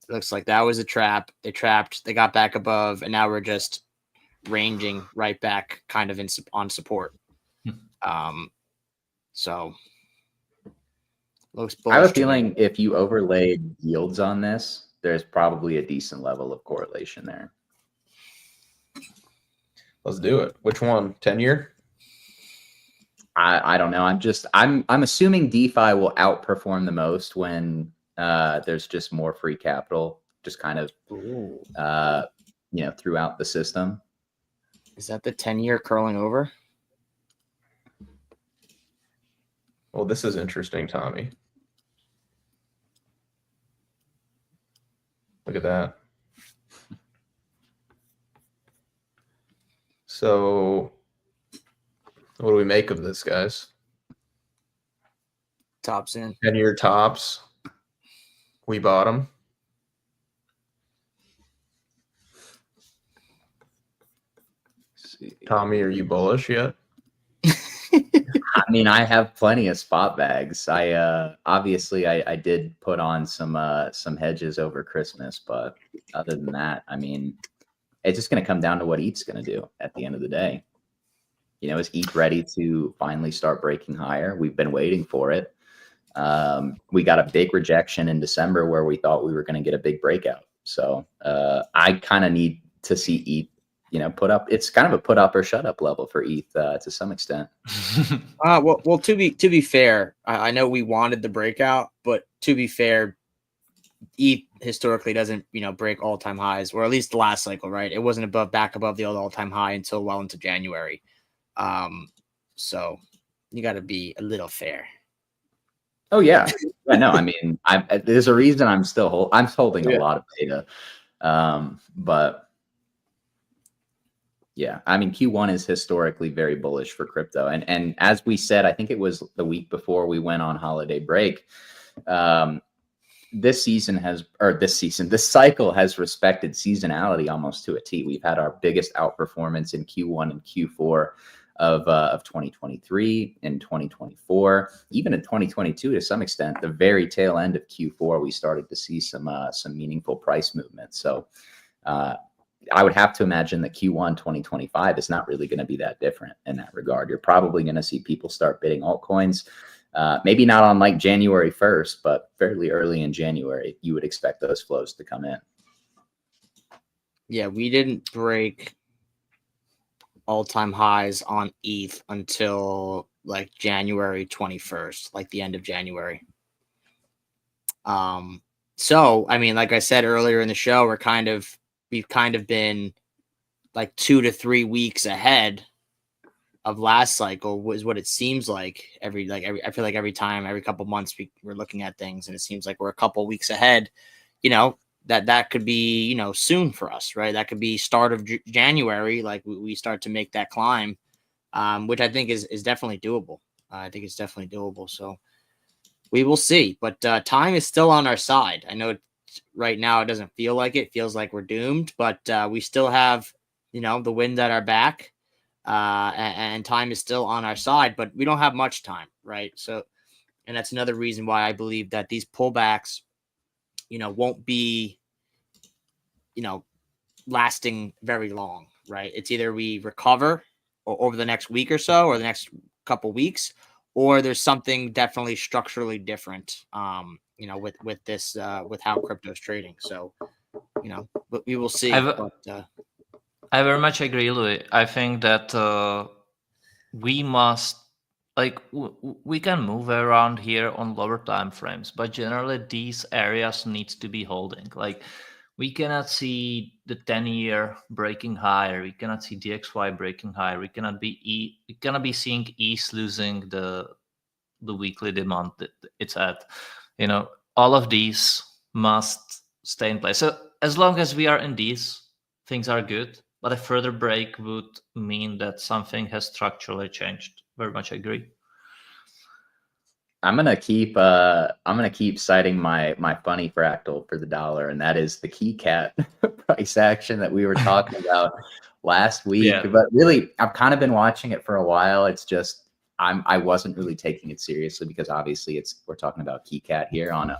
It looks like that was a trap. They trapped, they got back above, and now we're just ranging right back kind of on support. So looks bullish. I have a to me. feeling if you overlaid yields on this, there's probably a decent level of correlation there. Let's do it. Which one? 10-year? I don't know. I'm assuming DeFi will outperform the most when there's just more free capital, just kind of throughout the system. Is that the 10-year curling over? Well, this is interesting, Tommy. Look at that. So what do we make of this, guys? Tops in. 10-year tops. We bought them. Tommy, are you bullish yet? I mean, I have plenty of spot bags. Obviously I did put on some hedges over Christmas, but other than that, I mean, it's just going to come down to what ETH's going to do at the end of the day. You know, is ETH ready to finally start breaking higher? We've been waiting for it. We got a big rejection in December where we thought we were going to get a big breakout. So I kind of need to see ETH, put up. It's kind of a put up or shut up level for ETH to some extent. Well, to be fair, I know we wanted the breakout, but to be fair, ETH historically doesn't, break all-time highs, or at least the last cycle, right? It wasn't back above the old all-time high until well into January. So you got to be a little fair. Oh yeah, no. I mean, there's a reason I'm still holding a lot of data, but yeah, I mean, Q1 is historically very bullish for crypto, and as we said, I think it was the week before we went on holiday break. This cycle has respected seasonality almost to a T. We've had our biggest outperformance in Q1 and Q4 of 2023 and 2024, even in 2022 to some extent. The very tail end of Q4, we started to see some meaningful price movement. So I would have to imagine that Q1 2025 is not really going to be that different in that regard. You're probably going to see people start bidding altcoins. Maybe not on like January 1st, but fairly early in January, you would expect those flows to come in. Yeah, we didn't break all-time highs on ETH until like January 21st, like the end of January. So, I mean, like I said earlier in the show, we've kind of been like 2 to 3 weeks ahead of last cycle, was what it seems like. I feel like every time, every couple months we're looking at things, and it seems like we're a couple weeks ahead. That could be, soon for us, right? That could be start of January, like we start to make that climb, which I think is definitely doable. I think it's definitely doable. So we will see, but time is still on our side. I know right now it doesn't feel like it. It feels like we're doomed, but we still have, the wind at our back. And time is still on our side, but we don't have much time, right? So, and that's another reason why I believe that these pullbacks, won't be, lasting very long, right? It's either we recover over the next week or so, or the next couple weeks, or there's something definitely structurally different, with this, with how crypto's trading. So, but we will see. I very much agree, Louis. I think that we must, we can move around here on lower time frames, but generally these areas needs to be holding. Like We cannot see the 10-year breaking higher. We cannot see DXY breaking higher. We cannot be seeing ETH losing the weekly demand that it's at. All of these must stay in place. So as long as we are in these, things are good. But a further break would mean that something has structurally changed. Very much agree. I'm gonna keep citing my funny fractal for the dollar, and that is the KeyCat price action that we were talking about last week. Yeah. But really, I've kind of been watching it for a while. It's just I wasn't really taking it seriously because obviously we're talking about KeyCat here on a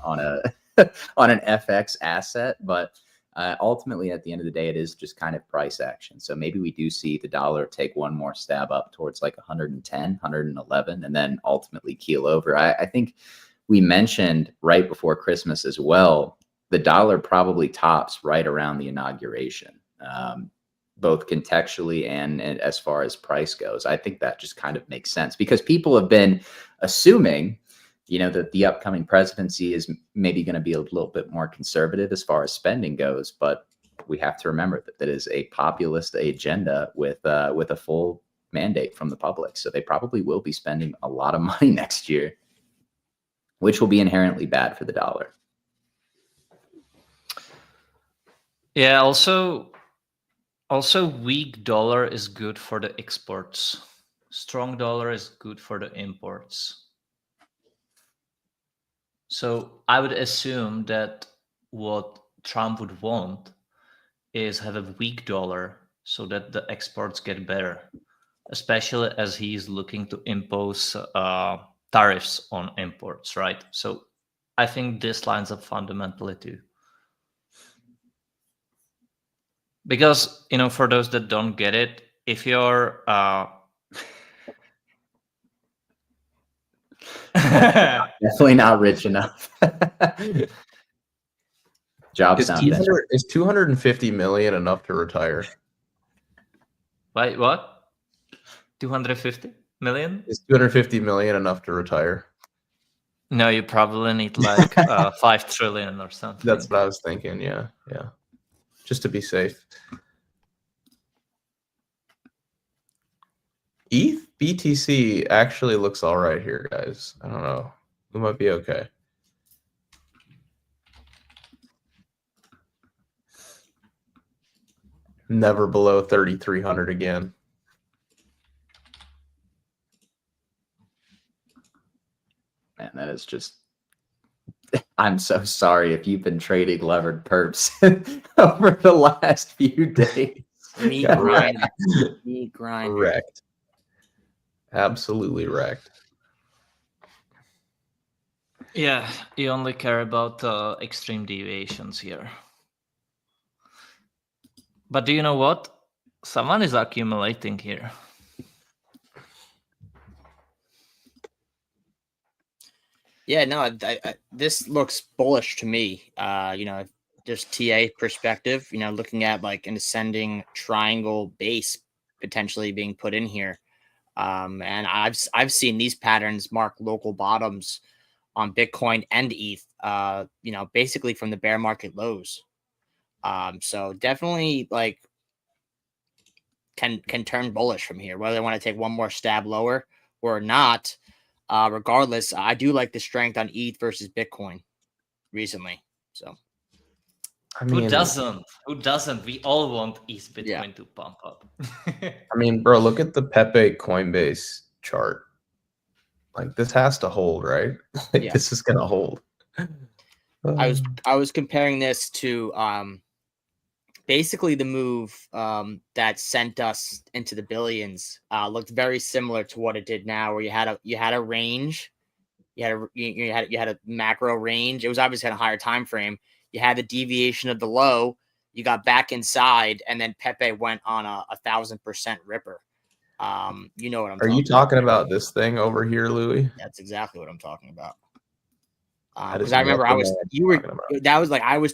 on an FX asset, but ultimately at the end of the day, it is just kind of price action. So maybe we do see the dollar take one more stab up towards like 110, 111, and then ultimately keel over. I think we mentioned right before Christmas as well, the dollar probably tops right around the inauguration, both contextually and as far as price goes. I think that just kind of makes sense because people have been assuming that the upcoming presidency is maybe going to be a little bit more conservative as far as spending goes. But we have to remember that is a populist agenda with a full mandate from the public. So they probably will be spending a lot of money next year, which will be inherently bad for the dollar. Yeah, also weak dollar is good for the exports. Strong dollar is good for the imports. So I would assume that what Trump would want is have a weak dollar so that the exports get better, especially as he's looking to impose tariffs on imports, right? So I think this lines up fundamentally too. Because, for those that don't get it, if you're definitely not rich enough. Jobs down. Is 250 million enough to retire? Wait, what? 250 million? Is 250 million enough to retire? No, you probably need like 5 trillion or something. That's what I was thinking. Yeah. Just to be safe. ETH BTC actually looks all right here, guys. I don't know. We might be okay. Never below 3,300 again. Man, that is just. I'm so sorry if you've been trading levered perps over the last few days. Me grind. Me grind. Wrecked. Absolutely wrecked. Yeah, you only care about extreme deviations here. But do you know what? Someone is accumulating here. Yeah, no, this looks bullish to me. Just TA perspective, looking at like an ascending triangle base potentially being put in here. And I've seen these patterns mark local bottoms on Bitcoin and ETH, basically from the bear market lows. So definitely like can turn bullish from here, whether they want to take one more stab lower or not. Regardless, I do like the strength on ETH versus Bitcoin recently. So, I mean, who doesn't? Who doesn't? We all want ETH Bitcoin to pump up. I mean, bro, look at the Pepe Coinbase chart. Like this has to hold, right? Like this is gonna hold. I was comparing this to basically the move that sent us into the billions. Looked very similar to what it did now, where you had a range, you had a macro range. It was obviously at a higher time frame. You had the deviation of the low. You got back inside, and then Pepe went on a 1,000% ripper. You know what I'm. Are you talking about this thing over here, Louis? That's exactly what I'm talking about. Because I remember I was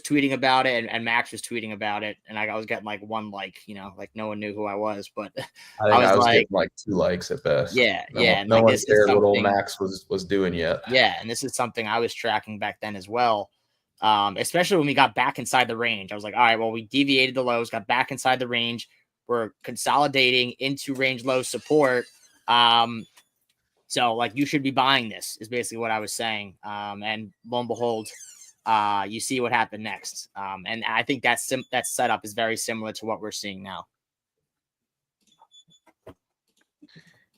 tweeting about it, and Max was tweeting about it, and I was getting like one like, like no one knew who I was, but I was getting like 2 likes at best. Yeah, No one cared what old Max was doing yet. Yeah, and this is something I was tracking back then as well. especially when we got back inside the range. I was like, all right, well, we deviated the lows, got back inside the range. We're consolidating into range low support. So like you should be buying this is basically what I was saying. And lo and behold, you see what happened next. And I think that setup is very similar to what we're seeing now.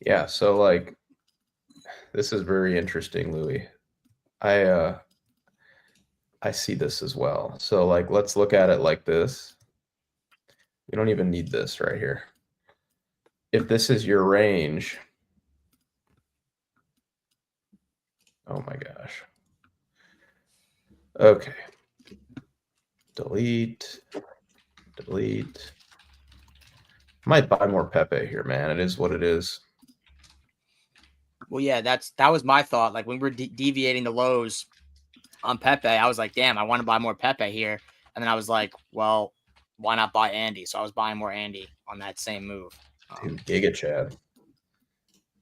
Yeah, so like this is very interesting, Louis. I see this as well. So like let's look at it like this. We don't even need this right here. If this is your range, oh my gosh. Okay. Delete. Might buy more Pepe here, man. It is what it is. Well, yeah, that was my thought. Like when we were deviating the lows on Pepe, I was like, damn, I want to buy more Pepe here. And then I was like, well, why not buy Andy? So I was buying more Andy on that same move. Dude, Giga Chad.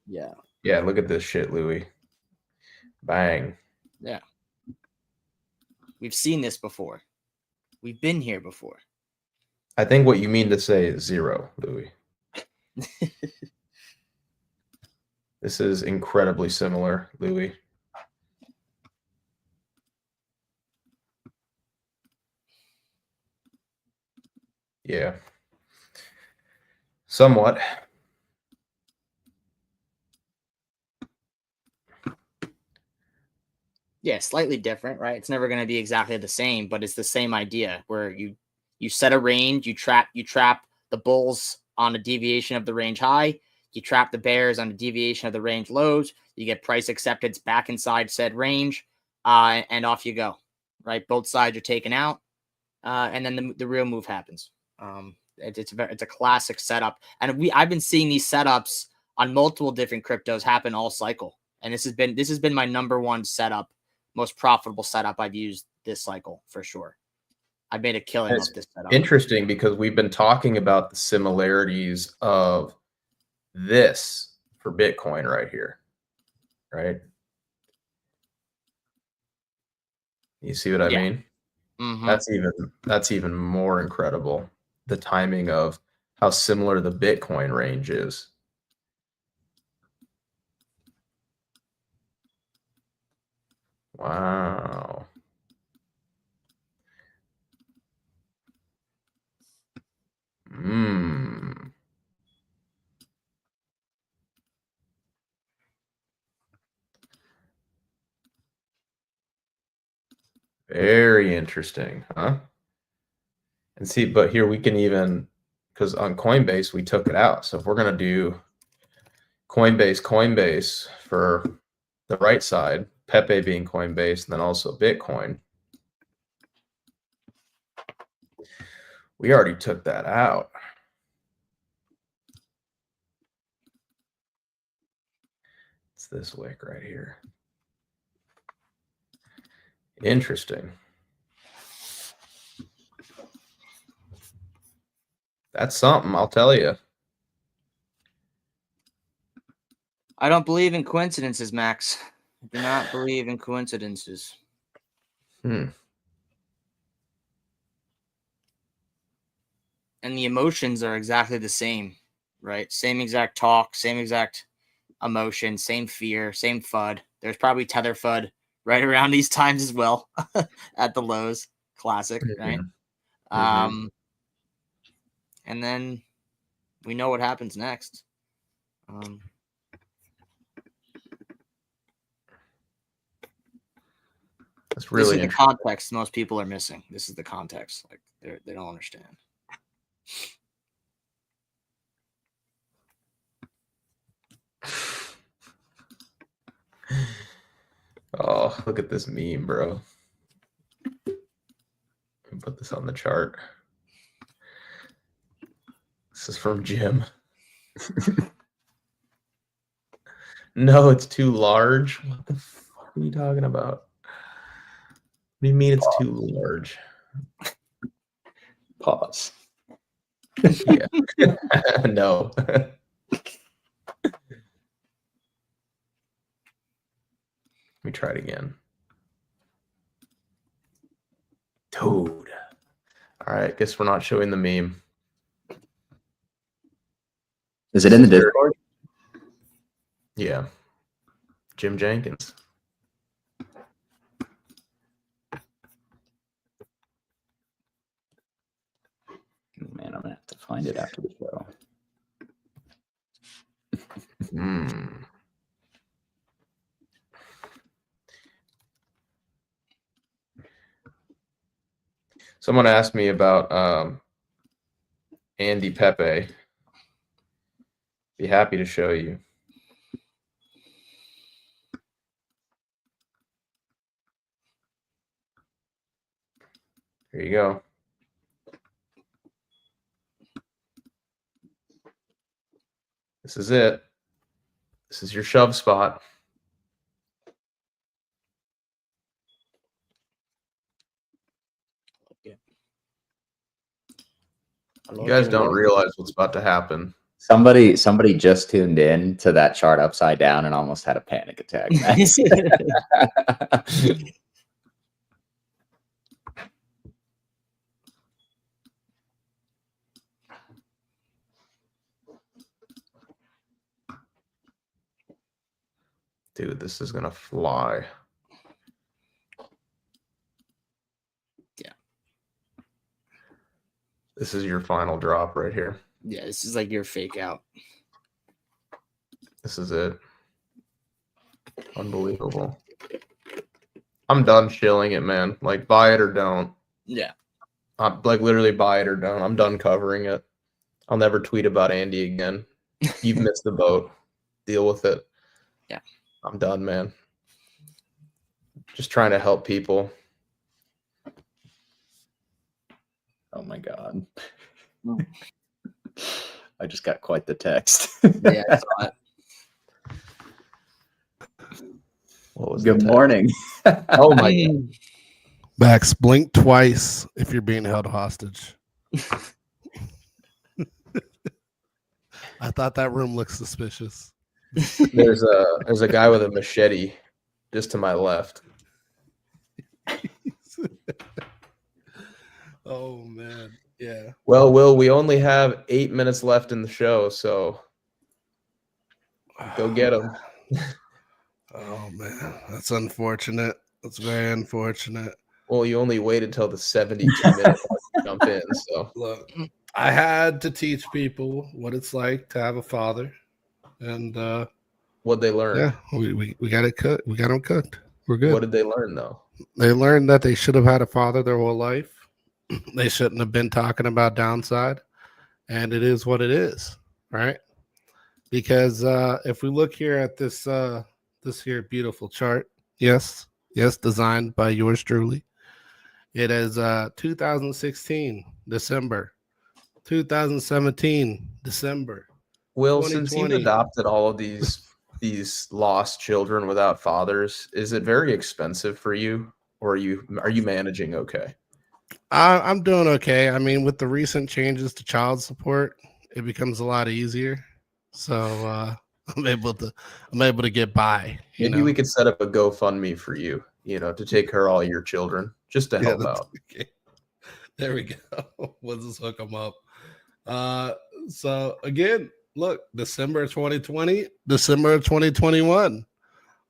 Yeah. Yeah, look at this shit, Louis. Bang. Yeah. We've seen this before. We've been here before. I think what you mean to say is zero, Louis. This is incredibly similar, Louis. Yeah. Somewhat. Yeah, slightly different, right? It's never going to be exactly the same, but it's the same idea where you set a range, you trap the bulls on a deviation of the range high, you trap the bears on a deviation of the range lows, you get price acceptance back inside said range, and off you go, right? Both sides are taken out, and then the real move happens. It's a classic setup, and I've been seeing these setups on multiple different cryptos happen all cycle, and this has been my number one setup, most profitable setup I've used this cycle for sure. I made a killing off this setup. Interesting because we've been talking about the similarities of this for Bitcoin right here, right? You see what I mean? Mm-hmm. That's even more incredible. The timing of how similar the Bitcoin range is. Wow. Very interesting, huh? And see, but here we can even, because on Coinbase, we took it out. So if we're going to do Coinbase for the right side, Pepe being Coinbase, and then also Bitcoin, we already took that out. It's this wick right here. Interesting. That's something, I'll tell you. I don't believe in coincidences, Max. I do not believe in coincidences. And the emotions are exactly the same, right? Same exact talk, same exact emotion, same fear, same FUD. There's probably Tether FUD right around these times as well at the lows. Classic, right? And then we know what happens next. That's really this is the context most people are missing. This is the context. Like they don't understand. Oh, look at this meme, bro. Put this on the chart. This is from Jim. No, it's too large. What the fuck are you talking about? What do you mean it's too large? Pause. Yeah. No. Let me try it again. All right, guess we're not showing the meme. Is it in the Discord? Yeah. Jim Jenkins. Man, I'm gonna have to find it after the show. Someone asked me about Andy Pepe. Be happy to show you. Here you go. This is it. This is your shove spot. You guys don't realize what's about to happen. Somebody just tuned in to that chart upside down and almost had a panic attack. Dude, this is gonna fly. Yeah. This is your final drop right here. Yeah, this is like your fake out. This is it. Unbelievable. I'm done shilling it, man. Like, buy it or don't. Yeah. Like, literally buy it or don't. I'm done covering it. I'll never tweet about Andy again. You've missed the boat. Deal with it. Yeah. I'm done, man. Just trying to help people. Oh my God. I just got quite the text. Yeah, I saw it. What was Good the text? morning. Oh my God. Max, blink twice if you're being held hostage. I thought that room looked suspicious. There's a guy with a machete just to my left. Oh man, yeah. Well, Will, we only have 8 minutes left in the show, so go get him. Oh man, that's unfortunate. That's very unfortunate. Well, you only waited till the 72 minutes to jump in, so Look, I had to teach people what it's like to have a father, and what'd they learn? yeah, we got it cooked. We got them cooked. We're good. What did they learn though? They learned that they should have had a father their whole life. They shouldn't have been talking about downside, and it is what it is, right? Because if we look here at this this here beautiful chart, yes, designed by yours truly. It is 2016 December, 2017 December. Will, since you've 2020. adopted all of these lost children without fathers, is it very expensive for you, or are you managing okay? I'm doing okay. I mean, with the recent changes to child support, it becomes a lot easier. So I'm able to get by. Maybe we could set up a GoFundMe for you, to take care of all your children, just to help out. Okay. There we go. We'll just hook them up. So again, look, December 2020, December 2021.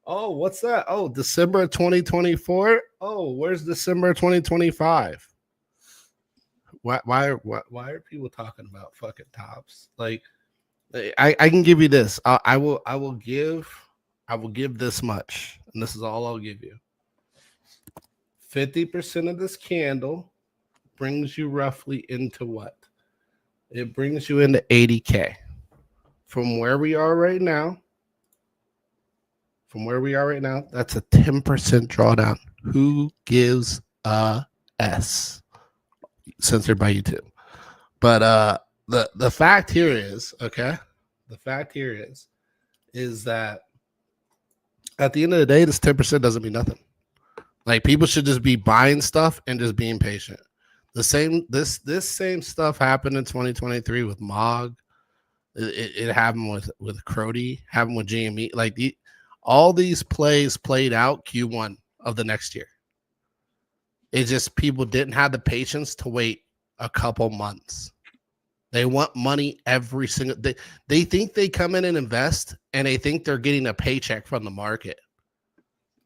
Oh, what's that? Oh, December 2024. Oh, where's December 2025? Why are people talking about fucking tops? Like, I can give you this. I will give this much, and this is all I'll give you. 50% of this candle brings you roughly into what? It brings you into 80K. From where we are right now, that's a 10% drawdown. Who gives a S? Censored by YouTube. But the fact here is, okay? The fact here is that at the end of the day, this 10% doesn't mean nothing. Like, people should just be buying stuff and just being patient. This same stuff happened in 2023 with Mog. It happened with Crody, happened with GME. Like, all these plays played out Q1 of the next year. It's just people didn't have the patience to wait a couple months. They want money every single day. They think they come in and invest, and they think they're getting a paycheck from the market.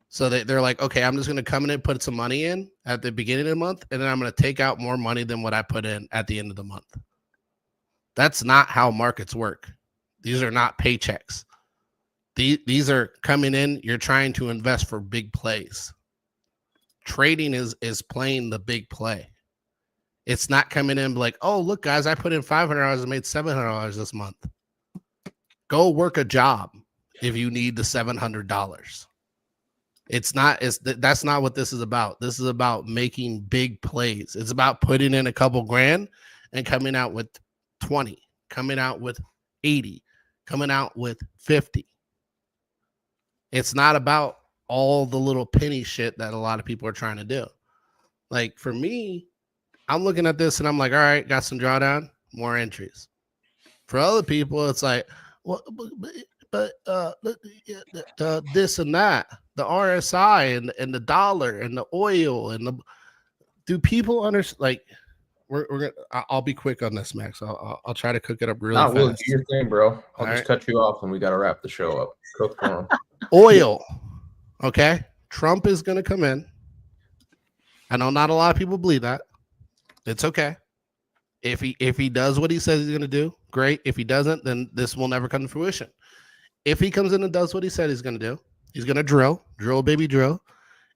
So they're like, okay, I'm just going to come in and put some money in at the beginning of the month, and then I'm going to take out more money than what I put in at the end of the month. That's not how markets work. These are not paychecks. These are coming in. You're trying to invest for big plays. Trading is playing the big play. It's not coming in like, oh, look, guys, I put in $500 and made $700 this month. Go work a job if you need the $700. That's not what this is about. This is about making big plays. It's about putting in a couple grand and coming out with 20, coming out with 80, coming out with 50. It's not about all the little penny shit that a lot of people are trying to do. Like for me, I'm looking at this and I'm like, all right, got some drawdown, more entries. For other people, it's like, well, but this and that, the RSI and the dollar and the oil and do people understand? Like, we're gonna. I'll be quick on this, Max. I'll try to cook it up really fast. Will, do your thing, bro. I'll just right. cut you off and we got to wrap the show up. Cook for 'em. Oil, okay. Trump is gonna come in. I know not a lot of people believe that. It's okay. If he does what he says he's gonna do, great. If he doesn't, then this will never come to fruition. If he comes in and does what he said he's gonna do, he's gonna drill, baby, drill.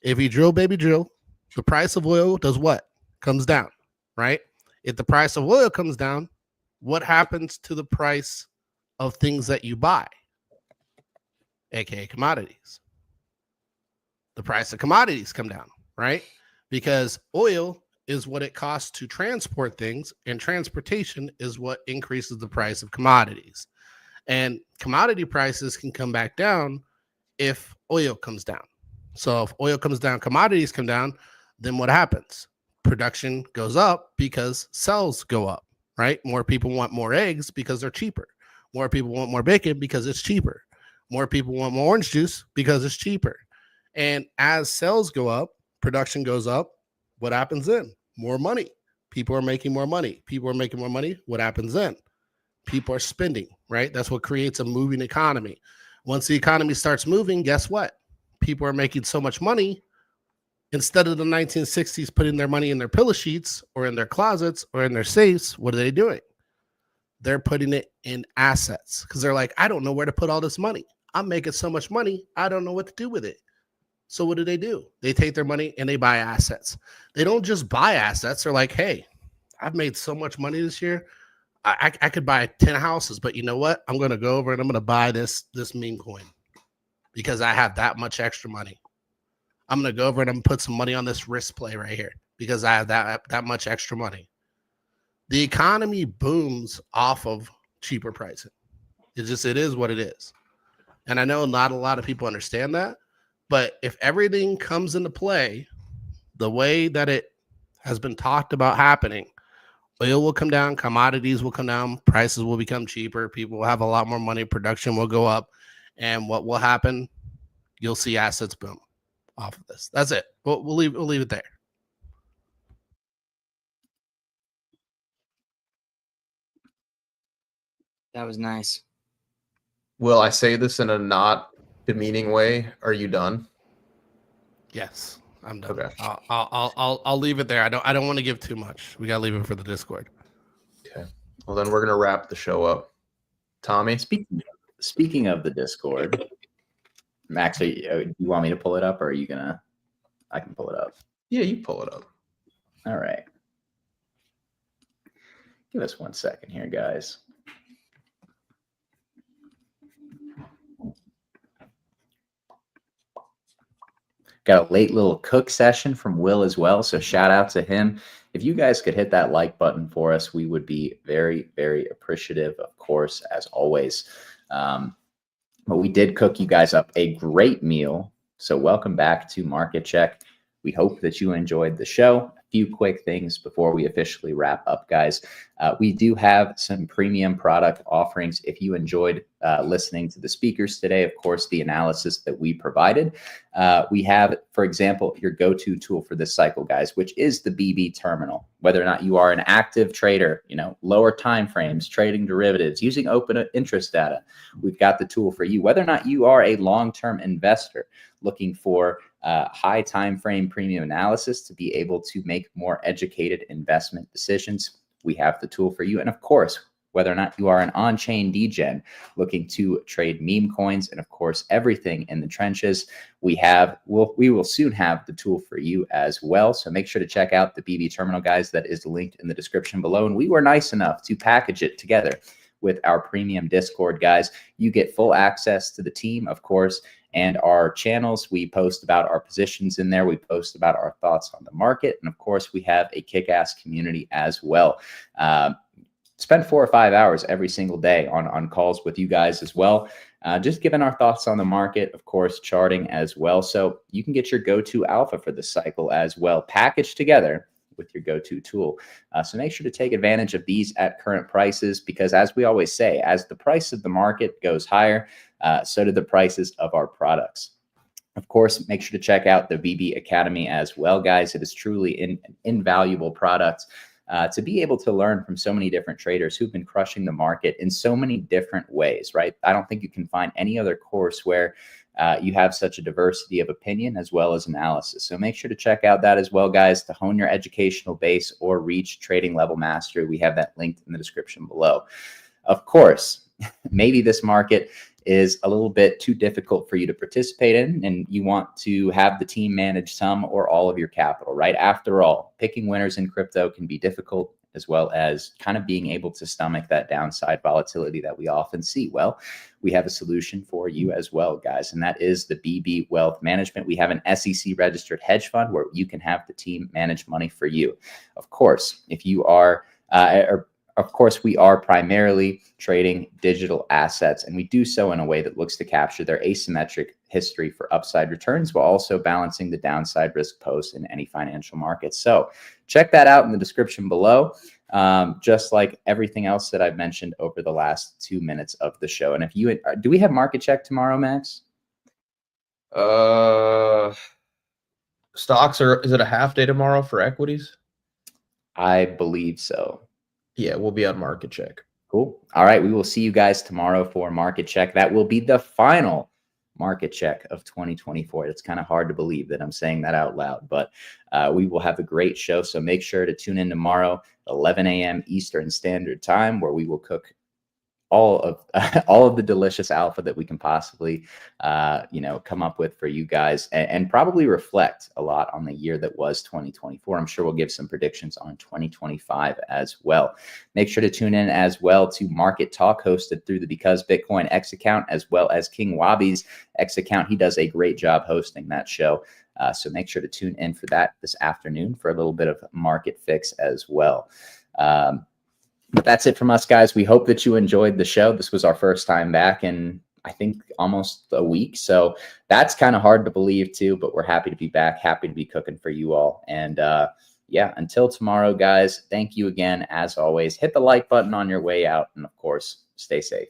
If he drill, baby, drill, the price of oil does what? Comes down, right? If the price of oil comes down, what happens to the price of things that you buy, aka commodities? The price of commodities come down, right? Because oil is what it costs to transport things, and transportation is what increases the price of commodities. And commodity prices can come back down if oil comes down. So if oil comes down, commodities come down, then what happens? Production goes up because sales go up, right? More people want more eggs because they're cheaper. More people want more bacon because it's cheaper. More people want more orange juice because it's cheaper. And as sales go up, production goes up. What happens then? More money. People are making more money. People are making more money. What happens then? People are spending, right? That's what creates a moving economy. Once the economy starts moving, guess what? People are making so much money. Instead of the 1960s putting their money in their pillow sheets or in their closets or in their safes, what are they doing? They're putting it in assets because they're like, I don't know where to put all this money. I'm making so much money. I don't know what to do with it. So what do? They take their money and they buy assets. They don't just buy assets. They're like, hey, I've made so much money this year. I could buy 10 houses, but you know what? I'm going to go over and I'm going to buy this meme coin because I have that much extra money. I'm going to go over and I'm going to put some money on this risk play right here because I have that much extra money. The economy booms off of cheaper pricing. It is what it is. And I know not a lot of people understand that, but if everything comes into play the way that it has been talked about happening, oil will come down, commodities will come down, prices will become cheaper, people will have a lot more money, production will go up, and what will happen? You'll see assets boom off of this. That's it. We'll leave it there. That was nice. Will I say this in a not demeaning way? Are you done? Yes, I'm done. Okay. I'll leave it there. I don't want to give too much. We gotta leave it for the Discord. Okay. Well, then we're gonna wrap the show up. Tommy, Speaking of the Discord, Max, you want me to pull it up, or are you gonna? I can pull it up. yeah, you pull it up. All right. Give us 1 second here, guys. Got a late little cook session from Will as well, so shout out to him. If you guys could hit that like button for us, we would be very, very appreciative, of course, as always. But we did cook you guys up a great meal, so welcome back to Market Check. We hope that you enjoyed the show. A few quick things before we officially wrap up, guys. We do have some premium product offerings. If you enjoyed listening to the speakers today, of course, the analysis that we provided. We have, for example, your go-to tool for this cycle, guys, which is the BB terminal. Whether or not you are an active trader, lower time frames, trading derivatives, using open interest data, we've got the tool for you. Whether or not you are a long-term investor looking for high time frame premium analysis to be able to make more educated investment decisions, we have the tool for you. And of course, whether or not you are an on-chain degen looking to trade meme coins, and of course, everything in the trenches, we will soon have the tool for you as well. So make sure to check out the BB terminal, guys. That is linked in the description below. And we were nice enough to package it together with our premium Discord, guys. You get full access to the team, of course, and our channels. We post about our positions in there. We post about our thoughts on the market. And of course, we have a kick-ass community as well. Spend 4 or 5 hours every single day on calls with you guys as well. Just giving our thoughts on the market, of course, charting as well. So you can get your go-to alpha for this cycle as well, packaged together with your go-to tool. So make sure to take advantage of these at current prices, because as we always say, as the price of the market goes higher, so do the prices of our products. Of course, make sure to check out the BB Academy as well, guys. It is truly an invaluable product to be able to learn from so many different traders who've been crushing the market in so many different ways, right? I don't think you can find any other course where you have such a diversity of opinion as well as analysis. So make sure to check out that as well, guys, to hone your educational base or reach trading level mastery. We have that linked in the description below. Of course, maybe this market is a little bit too difficult for you to participate in, and you want to have the team manage some or all of your capital, right? After all, picking winners in crypto can be difficult, as well as kind of being able to stomach that downside volatility that we often see. Well, we have a solution for you as well, guys, and that is the BB Wealth Management. We have an SEC registered hedge fund where you can have the team manage money for you. Of course, if you are, of course, we are primarily trading digital assets, and we do so in a way that looks to capture their asymmetric history for upside returns while also balancing the downside risk posed in any financial market. So check that out in the description below, just like everything else that I've mentioned over the last 2 minutes of the show. And if you do, we have market check tomorrow, Max? Stocks is it a half day tomorrow for equities? I believe so. Yeah, we'll be on market check. Cool. All right. We will see you guys tomorrow for market check. That will be the final market check of 2024. It's kind of hard to believe that I'm saying that out loud, but we will have a great show. So make sure to tune in tomorrow, 11 a.m. Eastern Standard Time, where we will cook all of the delicious alpha that we can possibly, come up with for you guys, and probably reflect a lot on the year that was 2024. I'm sure we'll give some predictions on 2025 as well. Make sure to tune in as well to Market Talk, hosted through the Because Bitcoin X account, as well as King Wabi's X account. He does a great job hosting that show. So make sure to tune in for that this afternoon for a little bit of market fix as well. But that's it from us, guys. We hope that you enjoyed the show. This was our first time back in, I think, almost a week. So that's kind of hard to believe too, but we're happy to be back, happy to be cooking for you all. And yeah, until tomorrow, guys, thank you again. As always, hit the like button on your way out. And of course, stay safe.